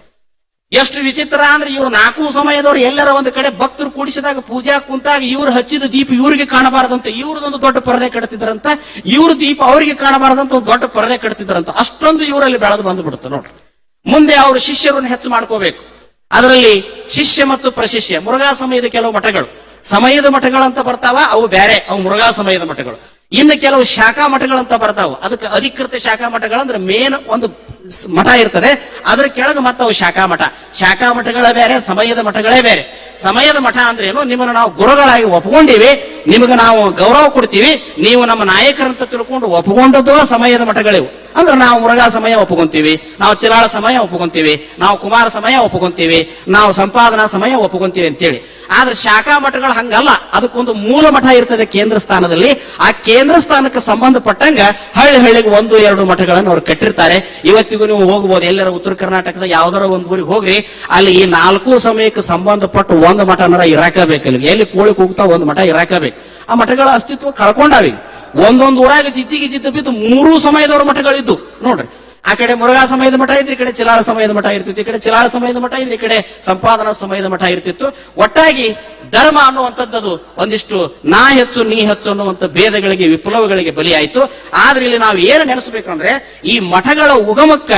ಎಷ್ಟು ವಿಚಿತ್ರ ಅಂದ್ರೆ ಇವ್ರು 4 ಸಮಯದವ್ರು ಎಲ್ಲರ ಒಂದು ಕಡೆ ಭಕ್ತರು ಕೂಡಿಸಿದಾಗ ಪೂಜಾ ಕುಂತಾಗ ಇವ್ರು ಹಚ್ಚಿದ ದೀಪ ಇವ್ರಿಗೆ ಕಾಣಬಾರದಂತ ಇವ್ರದೊಂದು ದೊಡ್ಡ ಪರದೆ ಕಟ್ತಿದ್ರಂತ, ಇವ್ರ ದೀಪ ಅವ್ರಿಗೆ ಕಾಣಬಾರದಂತ ಒಂದು ದೊಡ್ಡ ಪರದೆ ಕಟ್ತಿದ್ರಂತ. ಅಷ್ಟೊಂದು ಇವರಲ್ಲಿ ಬೆಳೆದು ಬಂದು ಬಿಡುತ್ತೆ ನೋಡ್ರಿ. ಮುಂದೆ ಅವರು ಶಿಷ್ಯರನ್ನು ಹೆಚ್ಚು ಮಾಡ್ಕೋಬೇಕು. ಅದರಲ್ಲಿ ಶಿಷ್ಯ ಮತ್ತು ಪ್ರಶಿಷ್ಯ ಮುರುಘಾ ಸಮಯದ ಕೆಲವು ಮಠಗಳು ಸಮಯದ ಮಠಗಳಂತ ಬರ್ತಾವ, ಅವು ಬೇರೆ, ಅವು ಮುರುಘಾ ಸಮಯದ ಮಠಗಳು. ಇನ್ನು ಕೆಲವು ಶಾಖಾ ಮಠಗಳಂತ ಬರ್ತಾವ. ಅದಕ್ಕೆ ಅಧಿಕೃತ ಶಾಖಾ ಮಠಗಳಂದ್ರೆ ಮೇನ್ ಒಂದು ಮಠ ಇರ್ತದೆ, ಅದ್ರ ಕೆಳಗೆ ಮತ್ತೆ ಅವು ಶಾಖಾ ಮಠ. ಶಾಖಾ ಮಠಗಳೇ ಬೇರೆ, ಸಮಯದ ಮಠಗಳೇ ಬೇರೆ. ಸಮಯದ ಮಠ ಅಂದ್ರೆ ಏನು, ನಿಮ್ಮನ್ನು ನಾವು ಗುರುಗಳಾಗಿ ಒಪ್ಕೊಂಡಿವಿ, ನಿಮಗೆ ನಾವು ಗೌರವ ಕೊಡ್ತೀವಿ, ನೀವು ನಮ್ಮ ನಾಯಕರಂತ ತಿಳ್ಕೊಂಡು ಒಪ್ಪಿಕೊಂಡದ್ದು ಸಮಯದ ಮಠಗಳಿವು. ಅಂದ್ರೆ ನಾವು ಮುರುಘಾ ಸಮಯ ಒಪ್ಕೊಂತೀವಿ, ನಾವು ಚಿಲಾಳ ಸಮಯ ಒಪ್ಕೊಂತೀವಿ, ನಾವು ಕುಮಾರ ಸಮಯ ಒಪ್ಕೊಂತೀವಿ, ನಾವು ಸಂಪಾದನಾ ಸಮಯ ಒಪ್ಕೊಂತೀವಿ ಅಂತೇಳಿ. ಆದ್ರೆ ಶಾಖಾ ಮಠಗಳು ಹಂಗಲ್ಲ. ಅದಕ್ಕೊಂದು ಮೂಲ ಮಠ ಇರ್ತದೆ ಕೇಂದ್ರ ಸ್ಥಾನದಲ್ಲಿ. ಆ ಕೇಂದ್ರ ಸ್ಥಾನಕ್ಕೆ ಸಂಬಂಧಪಟ್ಟಂಗ ಹಳ್ಳಿಗೆ 1-2 ಮಠಗಳನ್ನು ಅವ್ರು ಕಟ್ಟಿರ್ತಾರೆ. ಇವತ್ತಿಗೂ ನೀವು ಹೋಗ್ಬೋದು, ಎಲ್ಲರ ಉತ್ತರ ಕರ್ನಾಟಕದ ಯಾವ್ದಾರ ಒಂದು ಊರಿಗೆ ಹೋಗ್ರಿ, ಅಲ್ಲಿ ಈ 4 ಸಮಯಕ್ಕೆ ಸಂಬಂಧಪಟ್ಟು ಒಂದು ಮಠನರ ಇರಾಕಬೇಕು. ಎಲ್ಲಿ ಕೋಳಿ ಕೂಗ್ತಾ ಒಂದು ಮಠ ಇರಾಕಬೇಕು. ಆ ಮಠಗಳ ಅಸ್ತಿತ್ವ ಕಳ್ಕೊಂಡಾವಿ. ಒಂದೊಂದು ಊರಾಗ ಜಿದ್ದಿಗೆ ಜಿದ್ದು ಬಿದ್ದು 3 ಸಮಯದವ್ರ ಮಠಗಳಿದ್ದು ನೋಡ್ರಿ. ಆ ಕಡೆ ಮುರುಘಾ ಸಮಯದ ಮಠ ಇದ್ರೆ ಈ ಕಡೆ ಚಿಲಾಳ ಸಮಯದ ಮಠ ಇರ್ತಿತ್ತು, ಈ ಕಡೆ ಚಿಲಾಳ ಸಮಯದ ಮಠ ಇದ್ರೆ ಈ ಕಡೆ ಸಂಪಾದನಾ ಸಮಯದ ಮಠ ಇರ್ತಿತ್ತು. ಒಟ್ಟಾಗಿ ಧರ್ಮ ಅನ್ನುವಂಥದ್ದು ಒಂದಿಷ್ಟು ನಾ ಹೆಚ್ಚು ನೀ ಹೆಚ್ಚು ಅನ್ನುವಂಥ ಭೇದಗಳಿಗೆ, ವಿಪ್ಲವಗಳಿಗೆ ಬಲಿಯಾಯಿತು. ಆದ್ರೆ ಇಲ್ಲಿ ನಾವು ಏನು ನೆನೆಸಬೇಕಂದ್ರೆ ಈ ಮಠಗಳ ಉಗಮಕ್ಕ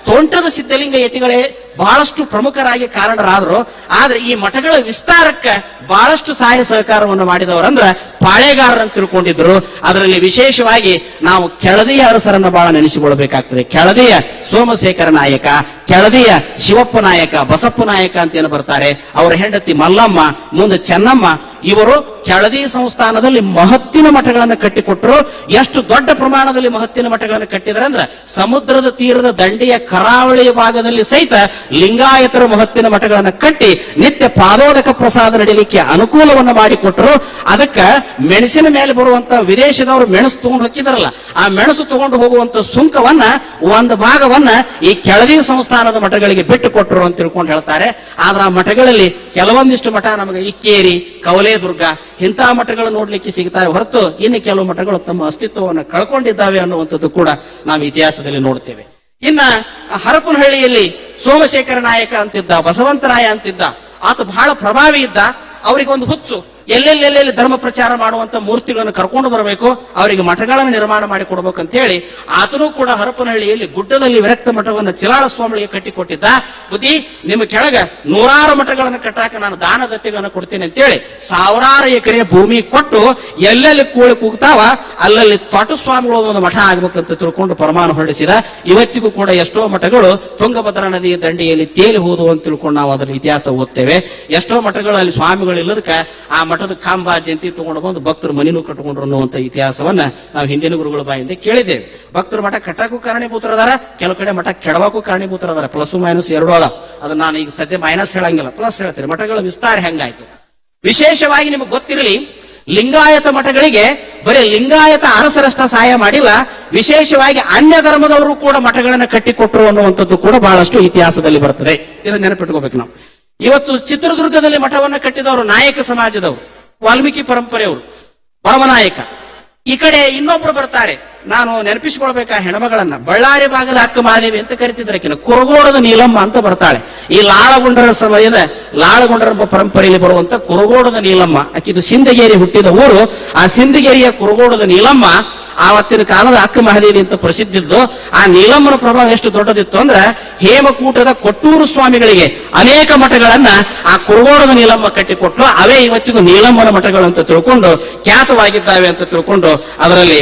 ತೋಂಟದ ಸಿದ್ಧಲಿಂಗ ಯತಿಗಳೇ ಬಹಳಷ್ಟು ಪ್ರಮುಖರಾಗಿ ಕಾರಣರಾದ್ರು. ಆದ್ರೆ ಈ ಮಠಗಳ ವಿಸ್ತಾರಕ್ಕೆ ಬಹಳಷ್ಟು ಸಹಾಯ ಸಹಕಾರವನ್ನು ಮಾಡಿದವರಂದ್ರ ಪಾಳೆಗಾರರಂತ ತಿಳ್ಕೊಂಡಿದ್ರು. ಅದರಲ್ಲಿ ವಿಶೇಷವಾಗಿ ನಾವು ಕೆಳದಿಯ ಅರಸರನ್ನ ಬಹಳ ನೆನೆಸಿಕೊಳ್ಬೇಕಾಗ್ತದೆ. ಕೆಳದಿಯ ಸೋಮಶೇಖರ ನಾಯಕ, ಕೆಳದಿಯ ಶಿವಪ್ಪ ನಾಯಕ, ಬಸಪ್ಪ ನಾಯಕ ಅಂತ ಏನು ಬರ್ತಾರೆ, ಅವರ ಹೆಂಡತಿ ಮಲ್ಲಮ್ಮ, ಮುಂದೆ ಚೆನ್ನಮ್ಮ, ಇವರು ಕೆಳದಿ ಸಂಸ್ಥಾನದಲ್ಲಿ ಮಹತ್ತಿನ ಮಠಗಳನ್ನು ಕಟ್ಟಿಕೊಟ್ಟರು. ಎಷ್ಟು ದೊಡ್ಡ ಪ್ರಮಾಣದಲ್ಲಿ ಮಹತ್ತಿನ ಮಠಗಳನ್ನು ಕಟ್ಟಿದ್ರೆ ಅಂದ್ರೆ ಸಮುದ್ರದ ತೀರದ ದಂಡೆಯ ಕರಾವಳಿ ಭಾಗದಲ್ಲಿ ಸಹಿತ ಲಿಂಗಾಯತರ ಮಹತ್ತಿನ ಮಠಗಳನ್ನು ಕಟ್ಟಿ ನಿತ್ಯ ಪಾದೋದಕ ಪ್ರಸಾದ ನಡೀಲಿಕ್ಕೆ ಅನುಕೂಲವನ್ನು ಮಾಡಿಕೊಟ್ಟರು. ಅದಕ್ಕೆ ಮೆಣಸಿನ ಮೇಲೆ ಬರುವಂತ ವಿದೇಶದವರು ಮೆಣಸು ತಗೊಂಡು ಹೋಗಿದಾರಲ್ಲ, ಆ ಮೆಣಸು ತಗೊಂಡು ಹೋಗುವಂತ ಸುಂಕವನ್ನ ಒಂದು ಭಾಗವನ್ನ ಈ ಕೆಳದಿ ಸಂಸ್ಥಾನದ ಮಠಗಳಿಗೆ ಬಿಟ್ಟು ಕೊಟ್ಟರು ಅಂತ ತಿಳ್ಕೊಂಡು ಹೇಳ್ತಾರೆ. ಆದ್ರೆ ಆ ಮಠಗಳಲ್ಲಿ ಕೆಲವೊಂದಿಷ್ಟು ಮಠ ನಮಗೆ ಇಕ್ಕೇರಿ, ಕವಲೇದುರ್ಗ ಇಂಥ ಮಠಗಳು ನೋಡ್ಲಿಕ್ಕೆ ಸಿಗ್ತಾವೆ ಹೊರತು ಇನ್ನು ಕೆಲವು ಮಠಗಳು ತಮ್ಮ ಅಸ್ತಿತ್ವವನ್ನು ಕಳ್ಕೊಂಡಿದ್ದಾವೆ ಅನ್ನುವಂಥದ್ದು ಕೂಡ ನಾವು ಇತಿಹಾಸದಲ್ಲಿ ನೋಡ್ತೇವೆ. ಇನ್ನ ಹರಪನಹಳ್ಳಿಯಲ್ಲಿ ಸೋಮಶೇಖರ ನಾಯಕ ಅಂತಿದ್ದ, ಬಸವಂತರಾಯ ಅಂತಿದ್ದ, ಆತ ಬಹಳ ಪ್ರಭಾವಿ ಇದ್ದ. ಅವರಿಗೆ ಒಂದು ಹುಚ್ಚು, ಎಲ್ಲೆಲ್ಲೆಲ್ಲೆಲ್ಲಿ ಧರ್ಮ ಪ್ರಚಾರ ಮಾಡುವಂತ ಮೂರ್ತಿಗಳನ್ನು ಕರ್ಕೊಂಡು ಬರಬೇಕು, ಅವರಿಗೆ ಮಠಗಳನ್ನು ನಿರ್ಮಾಣ ಮಾಡಿ ಕೊಡ್ಬೇಕು ಅಂತ ಹೇಳಿ ಆತನೂ ಕೂಡ ಹರಪನಹಳ್ಳಿಯಲ್ಲಿ ಗುಡ್ಡದಲ್ಲಿ ವಿರಕ್ತ ಮಠವನ್ನು ಚಿಲಾಳ ಸ್ವಾಮಿಗಳಿಗೆ ಕಟ್ಟಿಕೊಟ್ಟಿದ್ದ. ಬುದ್ಧಿ ನಿಮ್ಮ ಕೆಳಗ 100 ಮಠಗಳನ್ನು ಕಟ್ಟಾಕ ನಾನು ದಾನ ದತ್ತಿಗಳನ್ನು ಕೊಡ್ತೀನಿ ಅಂತೇಳಿ 1000 ಎಕರೆ ಭೂಮಿ ಕೊಟ್ಟು ಎಲ್ಲೆಲ್ಲಿ ಕೋಳಿ ಕೂಗ್ತಾವ ಅಲ್ಲಲ್ಲಿ ತೋಟ ಸ್ವಾಮಿಗಳು ಒಂದು ಮಠ ಆಗ್ಬೇಕಂತ ತಿಳ್ಕೊಂಡು ಪರಮಾನು ಹೊರಡಿಸಿದ. ಇವತ್ತಿಗೂ ಕೂಡ ಎಷ್ಟೋ ಮಠಗಳು ತುಂಗಭದ್ರಾ ನದಿಯ ದಂಡೆಯಲ್ಲಿ ತೇಲಿ ಹೋದವು ಅಂತ ತಿಳ್ಕೊಂಡು ನಾವು ಅದರ ಇತಿಹಾಸ ಓದ್ತೇವೆ. ಎಷ್ಟೋ ಮಠಗಳು ಅಲ್ಲಿ ಸ್ವಾಮಿಗಳು ಇಲ್ಲದಕ್ಕ ಆ ಮಠದ ಕಾಂಬಾ ಜಯಂತಿ ತಗೊಂಡು ಬಂದು ಭಕ್ತರು ಮನಿನೂ ಕಟ್ಕೊಂಡ್ರು ಅನ್ನುವಂತ ಇತಿಹಾಸವನ್ನ ನಾವು ಹಿಂದಿನ ಗುರುಗಳ ಬಾಯಿಂದ ಕೇಳಿದ್ದೇವೆ. ಭಕ್ತರು ಮಠ ಕಟ್ಟಕ್ಕೂ ಕಾರಣೀಭೂತರದಾರ, ಕೆಲವು ಕಡೆ ಮಠ ಕೆಡವಕ್ಕೂ ಕಾರಣೀಭೂತರದಾರ. ಪ್ಲಸ್ ಮೈನಸ್ 2 ಅದ. ಅದನ್ನ ನಾನು ಈಗ ಸದ್ಯ ಮೈನಸ್ ಹೇಳಂಗಿಲ್ಲ, ಪ್ಲಸ್ ಹೇಳ್ತೇನೆ. ಮಠಗಳ ವಿಸ್ತಾರ ಹೆಂಗಾಯ್ತು ವಿಶೇಷವಾಗಿ ನಿಮಗೆ ಗೊತ್ತಿರಲಿ. ಲಿಂಗಾಯತ ಮಠಗಳಿಗೆ ಬರೀ ಲಿಂಗಾಯತ ಅರಸರಷ್ಟ ಸಹಾಯ ಮಾಡಿಲ್ಲ, ವಿಶೇಷವಾಗಿ ಅನ್ಯ ಧರ್ಮದವರು ಕೂಡ ಮಠಗಳನ್ನ ಕಟ್ಟಿಕೊಟ್ರು ಅನ್ನುವಂಥದ್ದು ಕೂಡ ಬಹಳಷ್ಟು ಇತಿಹಾಸದಲ್ಲಿ ಬರ್ತದೆ. ಇದನ್ನ ನೆನಪಿಟ್ಕೋಬೇಕು ನಾವು. ಇವತ್ತು ಚಿತ್ರದುರ್ಗದಲ್ಲಿ ಮಠವನ್ನ ಕಟ್ಟಿದವರು ನಾಯಕ ಸಮಾಜದವರು, ವಾಲ್ಮೀಕಿ ಪರಂಪರೆಯವರು, ಪರಮನಾಯಕ. ಈ ಕಡೆ ಇನ್ನೊಬ್ರು ಬರ್ತಾರೆ, ನಾನು ನೆನಪಿಸಿಕೊಳ್ಬೇಕಾ ಹೆಣ್ಮಗಳನ್ನ, ಬಳ್ಳಾರಿ ಭಾಗದ ಅಕ್ಕ ಮಹಾದೇವಿ ಅಂತ ಕರಿತಿದ್ರೆ ಕುರುಗೋಡದ ನೀಲಮ್ಮ ಅಂತ ಬರ್ತಾಳೆ. ಈ ಲಾಳಗುಂಡರ ಸಮಯದ ಲಾಳಗುಂಡರ ಪರಂಪರೆಯಲ್ಲಿ ಬರುವಂತ ಕುರುಗೋಡದ ನೀಲಮ್ಮ, ಆಕಿದು ಸಿಂದಗೇರಿ ಹುಟ್ಟಿದ ಊರು. ಆ ಸಿಂದಗೇರಿಯ ಕುರುಗೋಡದ ನೀಲಮ್ಮ ಆವತ್ತಿನ ಕಾಲದ ಅಕ್ಕ ಮಹಾದೇವಿ ಅಂತ ಪ್ರಸಿದ್ಧಿದ್ದು. ಆ ನೀಲಮ್ಮನ ಪ್ರಭಾವ ಎಷ್ಟು ದೊಡ್ಡದಿತ್ತು ಅಂದ್ರೆ ಹೇಮಕೂಟದ ಕೊಟ್ಟೂರು ಸ್ವಾಮಿಗಳಿಗೆ ಅನೇಕ ಮಠಗಳನ್ನ ಆ ಕುರುಗೋಡದ ನೀಲಮ್ಮ ಕಟ್ಟಿಕೊಟ್ಲು. ಅವೇ ಇವತ್ತಿಗೂ ನೀಲಮ್ಮನ ಮಠಗಳು ಅಂತ ತಿಳ್ಕೊಂಡು ಖ್ಯಾತವಾಗಿದ್ದಾವೆ ಅಂತ ತಿಳ್ಕೊಂಡು ಅದರಲ್ಲಿ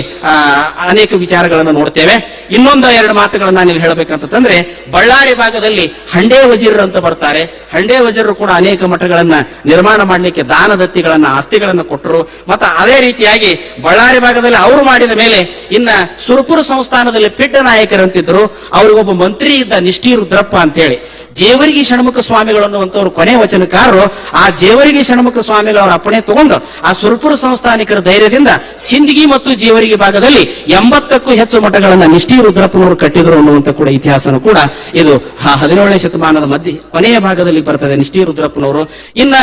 ಅನೇಕ ವಿಚಾರಗಳನ್ನು ನೋಡ್ತೇವೆ. ಇನ್ನೊಂದು ಎರಡು ಮಾತುಗಳನ್ನ ನಾನು ಇಲ್ಲಿ ಹೇಳಬೇಕಂತಂದ್ರೆ, ಬಳ್ಳಾರಿ ಭಾಗದಲ್ಲಿ ಹಂಡೆ ವಜೀರರು ಅಂತ ಬರ್ತಾರೆ. ಹಂಡೆ ವಜೀರರು ಕೂಡ ಅನೇಕ ಮಠಗಳನ್ನ ನಿರ್ಮಾಣ ಮಾಡಲಿಕ್ಕೆ ದಾನ ದತ್ತಿಗಳನ್ನ ಆಸ್ತಿಗಳನ್ನ ಕೊಟ್ಟರು. ಮತ್ತು ಅದೇ ರೀತಿಯಾಗಿ ಬಳ್ಳಾರಿ ಭಾಗದಲ್ಲಿ ಅವರು ಮಾಡಿದ ಮೇಲೆ ಇನ್ನ ಸುರಪುರ ಸಂಸ್ಥಾನದಲ್ಲಿ ಪಿಡ್ಡ ನಾಯಕರಂತಿದ್ರು. ಅವ್ರಿಗೊಬ್ಬ ಮಂತ್ರಿ ಇದ್ದ ನಿಷ್ಠಿ ರುದ್ರಪ್ಪ ಅಂತೇಳಿ. ಜೇವರ್ಗಿ ಷಣ್ಮುಖ ಸ್ವಾಮಿಗಳು ಅನ್ನುವಂಥವ್ರು ಕೊನೆ ವಚನಕಾರರು. ಆ ಜೇವರ್ಗಿ ಷಣ್ಮುಖ ಸ್ವಾಮಿಗಳವರ ಅಪ್ಪಣೆ ತಗೊಂಡು ಆ ಸುರಪುರ ಸಂಸ್ಥಾನಿಕರ ಧೈರ್ಯದಿಂದ ಸಿಂದಗಿ ಮತ್ತು ಜೇವರ್ಗಿ ಭಾಗದಲ್ಲಿ 80ಕ್ಕೂ ಹೆಚ್ಚು ಮಠಗಳನ್ನ ನಿಷ್ಠಿ ರುದ್ರಪ್ಪನವರು ಕಟ್ಟಿದ್ರು ಅನ್ನುವಂಥ ಕೂಡ ಇತಿಹಾಸನೂ ಕೂಡ ಇದು 17ನೇ ಶತಮಾನದ ಮಧ್ಯೆ ಕೊನೆಯ ಭಾಗದಲ್ಲಿ ಬರ್ತದೆ ನಿಷ್ಠಿ ರುದ್ರಪ್ಪನವರು. ಇನ್ನ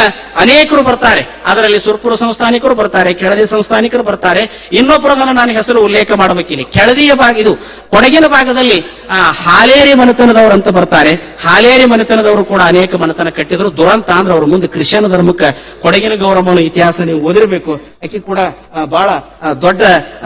ಅನೇಕರು ಬರ್ತಾರೆ, ಅದರಲ್ಲಿ ಸುರಪುರ ಸಂಸ್ಥಾನಿಕರು ಬರ್ತಾರೆ, ಕೆಳದಿ ಸಂಸ್ಥಾನಿಕರು ಬರ್ತಾರೆ. ಇನ್ನೊಬ್ಬರದನ್ನು ನಾನು ಹೆಸರು ಉಲ್ಲೇಖ ಮಾಡಬೇಕಿಲ್ಲಿ. ಕೆಳದಿಯ ಭಾಗ ಇದು ಕೊಡಗಿನ ಭಾಗದಲ್ಲಿ ಹಾಲೇರಿ ಮನೆತನದವರು ಅಂತ ಬರ್ತಾರೆ. ಹಾಲೇರಿ ಮನೆತನದವರು ಕೂಡ ಅನೇಕ ಮನೆತನ ಕಟ್ಟಿದ್ರು. ದುರಂತ ಅಂದ್ರೆ ಅವ್ರ ಮುಂದೆ ಕ್ರಿಶ್ಚಿಯನ್ ಧರ್ಮಕ್ಕೆ ಕೊಡಗಿನ ಗೌರವನ ಇತಿಹಾಸ ನೀವು ಓದಿರಬೇಕು. ಆಕೆ ಕೂಡ ಬಹಳ ದೊಡ್ಡ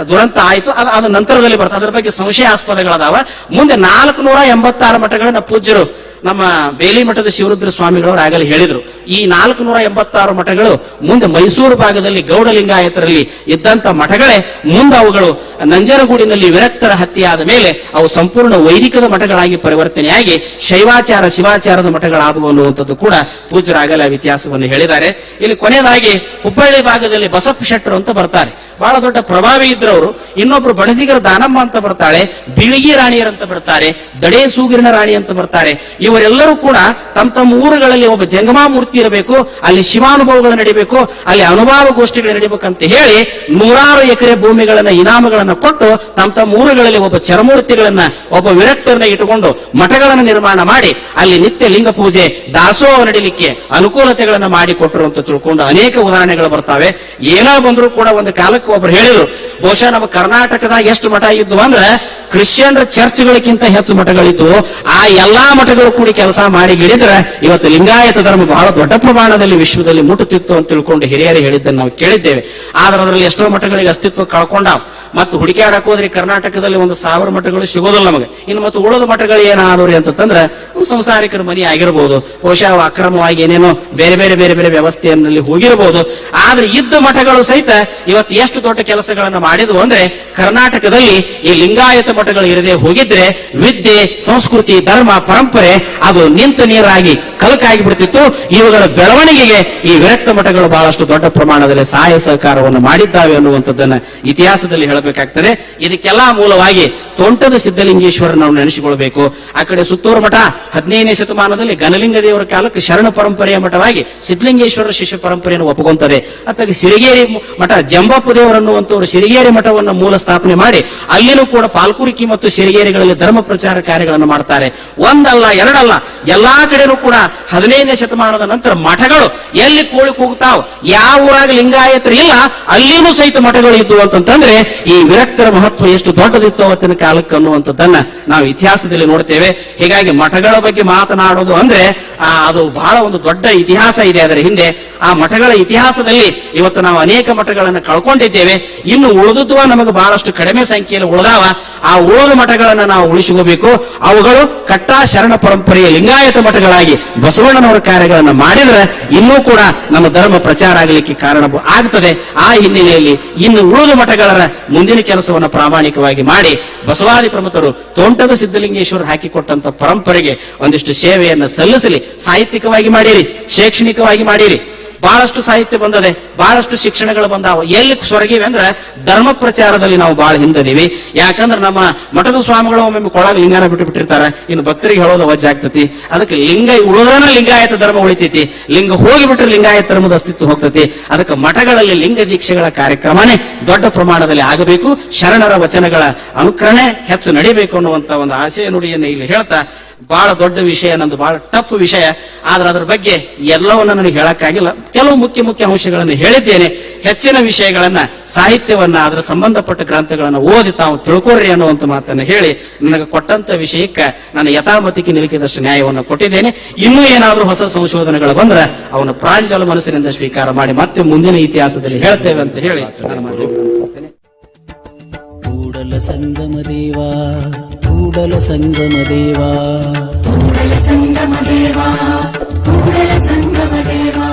ದುರಂತ ಆಯ್ತು. ಅದು ನಂತರದಲ್ಲಿ ಬರ್ತದೆ. ಅದ್ರ ಬಗ್ಗೆ ಸಂಶಯಾಸ್ಪದಗಳದಾವ. ಮುಂದೆ 486 ಮಠಗಳನ್ನ ಪೂಜ್ಯರು ನಮ್ಮ ಬೇಲಿ ಮಠದ ಶಿವರುದ್ರ ಸ್ವಾಮಿಗಳವರು ಆಗಲೇ ಹೇಳಿದ್ರು. ಈ 486 ಮಠಗಳು ಮುಂದೆ ಮೈಸೂರು ಭಾಗದಲ್ಲಿ ಗೌಡ ಲಿಂಗಾಯತರಲ್ಲಿ ಇದ್ದಂತ ಮಠಗಳೇ ಮುಂದೆ ಅವುಗಳು ನಂಜನಗೂಡಿನಲ್ಲಿ ವಿರಕ್ತರ ಹತ್ಯೆಯಾದ ಮೇಲೆ ಅವು ಸಂಪೂರ್ಣ ವೈದಿಕದ ಮಠಗಳಾಗಿ ಪರಿವರ್ತನೆಯಾಗಿ ಶೈವಾಚಾರ ಶಿವಾಚಾರದ ಮಠಗಳಾದವು ಅನ್ನುವಂಥದ್ದು ಕೂಡ ಪೂಜ್ಯರಾಗಲೇ ಇತಿಹಾಸವನ್ನು ಹೇಳಿದ್ದಾರೆ. ಇಲ್ಲಿ ಕೊನೆಯದಾಗಿ ಹುಬ್ಬಳ್ಳಿ ಭಾಗದಲ್ಲಿ ಬಸಪ್ಪ ಶೆಟ್ಟರು ಅಂತ ಬರ್ತಾರೆ. ಬಹಳ ದೊಡ್ಡ ಪ್ರಭಾವಿ ಇದ್ರವರು. ಇನ್ನೊಬ್ರು ಬಣಜಿಗರ ದಾನಮ್ಮ ಅಂತ ಬರ್ತಾಳೆ, ಬೀಳಿಗಿ ರಾಣಿಯರಂತ ಬರ್ತಾರೆ, ದಡೇ ಸೂಗಿರಿನ ರಾಣಿ ಅಂತ ಬರ್ತಾರೆ. ಇವರೆಲ್ಲರೂ ಕೂಡ ತಮ್ಮ ತಮ್ಮ ಊರುಗಳಲ್ಲಿ ಒಬ್ಬ ಜಂಗಮಾ ಮೂರ್ತಿ ಇರಬೇಕು, ಅಲ್ಲಿ ಶಿವಾನುಭವಗಳು ನಡಿಬೇಕು, ಅಲ್ಲಿ ಅನುಭವ ಗೋಷ್ಠಿಗಳು ನಡಿಬೇಕಂತ ಹೇಳಿ 100 ಎಕರೆ ಭೂಮಿಗಳನ್ನ ಇನಾಮಗಳನ್ನ ಕೊಟ್ಟು ತಮ್ಮ ತಮ್ಮ ಊರುಗಳಲ್ಲಿ ಒಬ್ಬ ಚರಮೂರ್ತಿಗಳನ್ನ ಒಬ್ಬ ವಿರಕ್ತರನ್ನ ಇಟ್ಟುಕೊಂಡು ಮಠಗಳನ್ನು ನಿರ್ಮಾಣ ಮಾಡಿ ಅಲ್ಲಿ ನಿತ್ಯ ಲಿಂಗ ಪೂಜೆ ದಾಸೋಹ ನಡಿಲಿಕ್ಕೆ ಅನುಕೂಲತೆಗಳನ್ನ ಮಾಡಿ ಕೊಟ್ಟರು ಅಂತ ತಿಳ್ಕೊಂಡು ಅನೇಕ ಉದಾಹರಣೆಗಳು ಬರ್ತಾವೆ. ಏನೋ ಬಂದ್ರು ಕೂಡ ಒಂದು ಕಾಲಕ್ಕೆ ಒಬ್ರು ಹೇಳಿದ್ರು, ಬಹುಶಃ ನಮ್ಮ ಕರ್ನಾಟಕದಾಗ ಎಷ್ಟು ಮಠ ಇದ್ವು ಅಂದ್ರೆ ಕ್ರಿಶ್ಚಿಯನ್ ಚರ್ಚ್ಗಳಿಗಿಂತ ಹೆಚ್ಚು ಮಠಗಳಿದ್ವು. ಆ ಎಲ್ಲಾ ಮಠಗಳು ಕೂಡಿ ಕೆಲಸ ಮಾಡಿ ಗಿಡಿದ್ರೆ ಇವತ್ತು ಲಿಂಗಾಯತ ಧರ್ಮ ಬಹಳ ದೊಡ್ಡ ಪ್ರಮಾಣದಲ್ಲಿ ವಿಶ್ವದಲ್ಲಿ ಮುಟ್ಟುತ್ತಿತ್ತು ಅಂತ ತಿಳ್ಕೊಂಡು ಹಿರಿಯರು ಹೇಳಿದ್ದನ್ನು ನಾವು ಕೇಳಿದ್ದೇವೆ. ಆದ್ರೆ ಅದರಲ್ಲಿ ಎಷ್ಟೋ ಮಠಗಳಿಗೆ ಅಸ್ತಿತ್ವ ಕಳ್ಕೊಂಡಾವ್. ಮತ್ತು ಹುಡುಕಾಡಕ್ ಹೋದ್ರಿ ಕರ್ನಾಟಕದಲ್ಲಿ 1000 ಮಠಗಳು ಸಿಗೋದಿಲ್ಲ ನಮಗೆ. ಇನ್ನು ಮತ್ತು ಉಳಿದ ಮಠಗಳು ಏನಾದವ್ರಿ ಅಂತಂದ್ರೆ ಸಂಸಾರಿಕರ ಮನೆ ಆಗಿರ್ಬೋದು, ಬಹುಶಃ ಅಕ್ರಮವಾಗಿ ಏನೇನೋ ಬೇರೆ ಬೇರೆ ಬೇರೆ ಬೇರೆ ವ್ಯವಸ್ಥೆಯಲ್ಲಿ ಹೋಗಿರಬಹುದು. ಆದ್ರೆ ಇದ್ದ ಮಠಗಳು ಸಹಿತ ಇವತ್ತು ಎಷ್ಟು ದೊಡ್ಡ ಕೆಲಸಗಳನ್ನ ಮಾಡಿದ್ವು ಅಂದ್ರೆ ಕರ್ನಾಟಕದಲ್ಲಿ ಈ ಲಿಂಗಾಯತ ಮಠಗಳು ಇರದೆ ಹೋಗಿದ್ರೆ ವಿದ್ಯೆ ಸಂಸ್ಕೃತಿ ಧರ್ಮ ಪರಂಪರೆ ಅದು ನಿಂತ ನೀರಾಗಿ ಕಲಕಾಗಿ ಬಿಡ್ತಿತ್ತು. ಇವುಗಳ ಬೆಳವಣಿಗೆಗೆ ಈ ವಿರಕ್ತ ಮಠಗಳು ಬಹಳಷ್ಟು ದೊಡ್ಡ ಪ್ರಮಾಣದಲ್ಲಿ ಸಹಾಯ ಸಹಕಾರವನ್ನು ಮಾಡಿದ್ದಾವೆ ಅನ್ನುವಂಥದ್ದನ್ನ ಇತಿಹಾಸದಲ್ಲಿ ಹೇಳಬೇಕಾಗ್ತದೆ. ಇದಕ್ಕೆಲ್ಲಾ ಮೂಲವಾಗಿ ತೋಂಟದ ಸಿದ್ಧಲಿಂಗೇಶ್ವರ ನಾವು ನೆನೆಸಿಕೊಳ್ಬೇಕು. ಆ ಕಡೆ ಸುತ್ತೂರು ಮಠ 15ನೇ ಶತಮಾನದಲ್ಲಿ ಗಣಲಿಂಗ ದೇವರ ಕಾಲಕ್ಕೆ ಶರಣ ಪರಂಪರೆಯ ಮಠವಾಗಿ ಸಿದ್ಧಲಿಂಗೇಶ್ವರ ಶಿಷ್ಯ ಪರಂಪರೆಯನ್ನು ಒಪ್ಪುವಂತದೆ. ಅತ್ತಾಗ ಸಿರಿಗೇರಿ ಮಠ ಜಂಬಪ್ಪ ದೇವರನ್ನುವಂತವರು ಸಿರಿಗೇರಿ ಮಠವನ್ನು ಮೂಲ ಸ್ಥಾಪನೆ ಮಾಡಿ ಅಲ್ಲಿನೂ ಕೂಡ ಪಾಲ್ಕುರಿಕಿ ಮತ್ತು ಸಿರಿಗೇರಿಗಳಲ್ಲಿ ಧರ್ಮ ಪ್ರಚಾರ ಕಾರ್ಯಗಳನ್ನು ಮಾಡ್ತಾರೆ. ಒಂದಲ್ಲ ಎರಡಲ್ಲ, ಎಲ್ಲಾ ಕಡೆನೂ ಕೂಡ 15ನೇ ಶತಮಾನದ ನಂತರ ಮಠಗಳು ಎಲ್ಲಿ ಕೋಳಿ ಕೂಗ್ತಾವ್, ಯಾವ ಊರಾಗ ಲಿಂಗಾಯತರು ಇಲ್ಲ ಅಲ್ಲಿನೂ ಸಹಿತ ಮಠಗಳು ಇದ್ವು ಅಂತಂದ್ರೆ ಈ ವಿರಕ್ತರ ಮಹತ್ವ ಎಷ್ಟು ದೊಡ್ಡದಿತ್ತು ಅವತ್ತಿನ ಕಾಲಕ್ಕೆ ಅನ್ನುವಂಥದ್ದನ್ನ ನಾವು ಇತಿಹಾಸದಲ್ಲಿ ನೋಡ್ತೇವೆ. ಹೀಗಾಗಿ ಮಠಗಳ ಬಗ್ಗೆ ಮಾತನಾಡೋದು ಅಂದ್ರೆ ಅದು ಬಹಳ ಒಂದು ದೊಡ್ಡ ಇತಿಹಾಸ ಇದೆ ಅದರ ಹಿಂದೆ. ಆ ಮಠಗಳ ಇತಿಹಾಸದಲ್ಲಿ ಇವತ್ತು ನಾವು ಅನೇಕ ಮಠಗಳನ್ನು ಕಳ್ಕೊಂಡಿದ್ದೇವೆ. ಇನ್ನು ಉಳಿದುವ ನಮಗೆ ಬಹಳಷ್ಟು ಕಡಿಮೆ ಸಂಖ್ಯೆಯಲ್ಲಿ ಉಳಿದಾವ. ಆ ಉಳಿದ ಮಠಗಳನ್ನು ನಾವು ಉಳಿಸಿಕೋಬೇಕು. ಅವುಗಳು ಕಟ್ಟಾ ಶರಣ ಪರಂಪರೆಯ ಲಿಂಗಾಯತ ಮಠಗಳಾಗಿ ಬಸವಣ್ಣನವರ ಕಾರ್ಯಗಳನ್ನು ಮಾಡಿದ್ರೆ ಇನ್ನೂ ಕೂಡ ನಮ್ಮ ಧರ್ಮ ಪ್ರಚಾರ ಆಗಲಿಕ್ಕೆ ಕಾರಣ ಆಗ್ತದೆ. ಆ ಹಿನ್ನೆಲೆಯಲ್ಲಿ ಇನ್ನು ಉಳಿದ ಮಠಗಳ ಮುಂದಿನ ಕೆಲಸವನ್ನು ಪ್ರಾಮಾಣಿಕವಾಗಿ ಮಾಡಿ ಬಸವಾದಿ ಪ್ರಮುಖರು ತೋಂಟದ ಸಿದ್ಧಲಿಂಗೇಶ್ವರ ಹಾಕಿಕೊಟ್ಟಂತ ಪರಂಪರೆಗೆ ಒಂದಿಷ್ಟು ಸೇವೆಯನ್ನು ಸಲ್ಲಿಸಲಿ. ಸಾಹಿತ್ಯಿಕವಾಗಿ ಮಾಡಿರಿ, ಶೈಕ್ಷಣಿಕವಾಗಿ ಮಾಡಿರಿ. ಬಹಳಷ್ಟು ಸಾಹಿತ್ಯ ಬಂದದೆ, ಬಹಳಷ್ಟು ಶಿಕ್ಷಣಗಳು ಬಂದಾವ. ಎಲ್ಲಿ ಸೊರಗಿವೆ ಅಂದ್ರೆ ಧರ್ಮ ಪ್ರಚಾರದಲ್ಲಿ ನಾವು ಬಹಳ ಹಿಂದದೀವಿ. ಯಾಕಂದ್ರೆ ನಮ್ಮ ಮಠದ ಸ್ವಾಮಿಗಳು ಒಮ್ಮೆ ಕೊಳಗ ಲಿಂಗಾನ ಬಿಟ್ಟು ಬಿಟ್ಟಿರ್ತಾರೆ. ಇನ್ನು ಭಕ್ತರಿಗೆ ಹೇಳೋದು ವಜ್ಜೆ ಆಗ್ತತಿ. ಅದಕ್ಕೆ ಲಿಂಗ ಉಳಿದ್ರನ ಲಿಂಗಾಯತ ಧರ್ಮ ಉಳಿತೈತಿ, ಲಿಂಗ ಹೋಗಿಬಿಟ್ರೆ ಲಿಂಗಾಯತ ಧರ್ಮದ ಅಸ್ತಿತ್ವ ಹೋಗ್ತತಿ. ಅದಕ್ಕೆ ಮಠಗಳಲ್ಲಿ ಲಿಂಗ ದೀಕ್ಷೆಗಳ ಕಾರ್ಯಕ್ರಮನೇ ದೊಡ್ಡ ಪ್ರಮಾಣದಲ್ಲಿ ಆಗಬೇಕು. ಶರಣರ ವಚನಗಳ ಅನುಕರಣೆ ಹೆಚ್ಚು ನಡಿಬೇಕು ಅನ್ನುವಂತ ಒಂದು ಆಶಯ ನುಡಿಯನ್ನು ಇಲ್ಲಿ ಹೇಳ್ತಾ, ಬಹಳ ದೊಡ್ಡ ವಿಷಯ, ನಂದು ಬಹಳ ಟಫ್ ವಿಷಯ. ಆದ್ರೆ ಅದ್ರ ಬಗ್ಗೆ ಎಲ್ಲವನ್ನ ನನಗೆ ಹೇಳಕ್ಕಾಗಿಲ್ಲ. ಕೆಲವು ಮುಖ್ಯ ಮುಖ್ಯ ಅಂಶಗಳನ್ನು ಹೇಳಿದ್ದೇನೆ. ಹೆಚ್ಚಿನ ವಿಷಯಗಳನ್ನ ಸಾಹಿತ್ಯವನ್ನ ಅದರ ಸಂಬಂಧಪಟ್ಟ ಗ್ರಂಥಗಳನ್ನ ಓದಿ ತಾವು ತಿಳ್ಕೊರ್ರಿ ಅನ್ನುವಂತ ಮಾತನ್ನ ಹೇಳಿ ನನಗೆ ಕೊಟ್ಟಂತ ವಿಷಯಕ್ಕೆ ನಾನು ಯಥಾಮತಿಗೆ ನಿಲುಕಿದಷ್ಟು ನ್ಯಾಯವನ್ನು ಕೊಟ್ಟಿದ್ದೇನೆ. ಇನ್ನೂ ಏನಾದ್ರೂ ಹೊಸ ಸಂಶೋಧನೆಗಳು ಬಂದ್ರೆ ಅವನು ಪ್ರಾಂಜಲ ಮನಸ್ಸಿನಿಂದ ಸ್ವೀಕಾರ ಮಾಡಿ ಮತ್ತೆ ಮುಂದಿನ ಇತಿಹಾಸದಲ್ಲಿ ಹೇಳ್ತೇವೆ ಅಂತ ಹೇಳಿ ನಾನು ಮಾತನಾಡ್ತೇನೆ. ಕೂಡಲ ಸಂಗಮ ದೇವಾ ಕೂಡಲ ಸಂಗಮ ದೇವಾ ಕೂಡಲ ಸಂಗಮ ದೇವಾ ಕೂಡಲ ಸಂಗಮ ದೇವಾ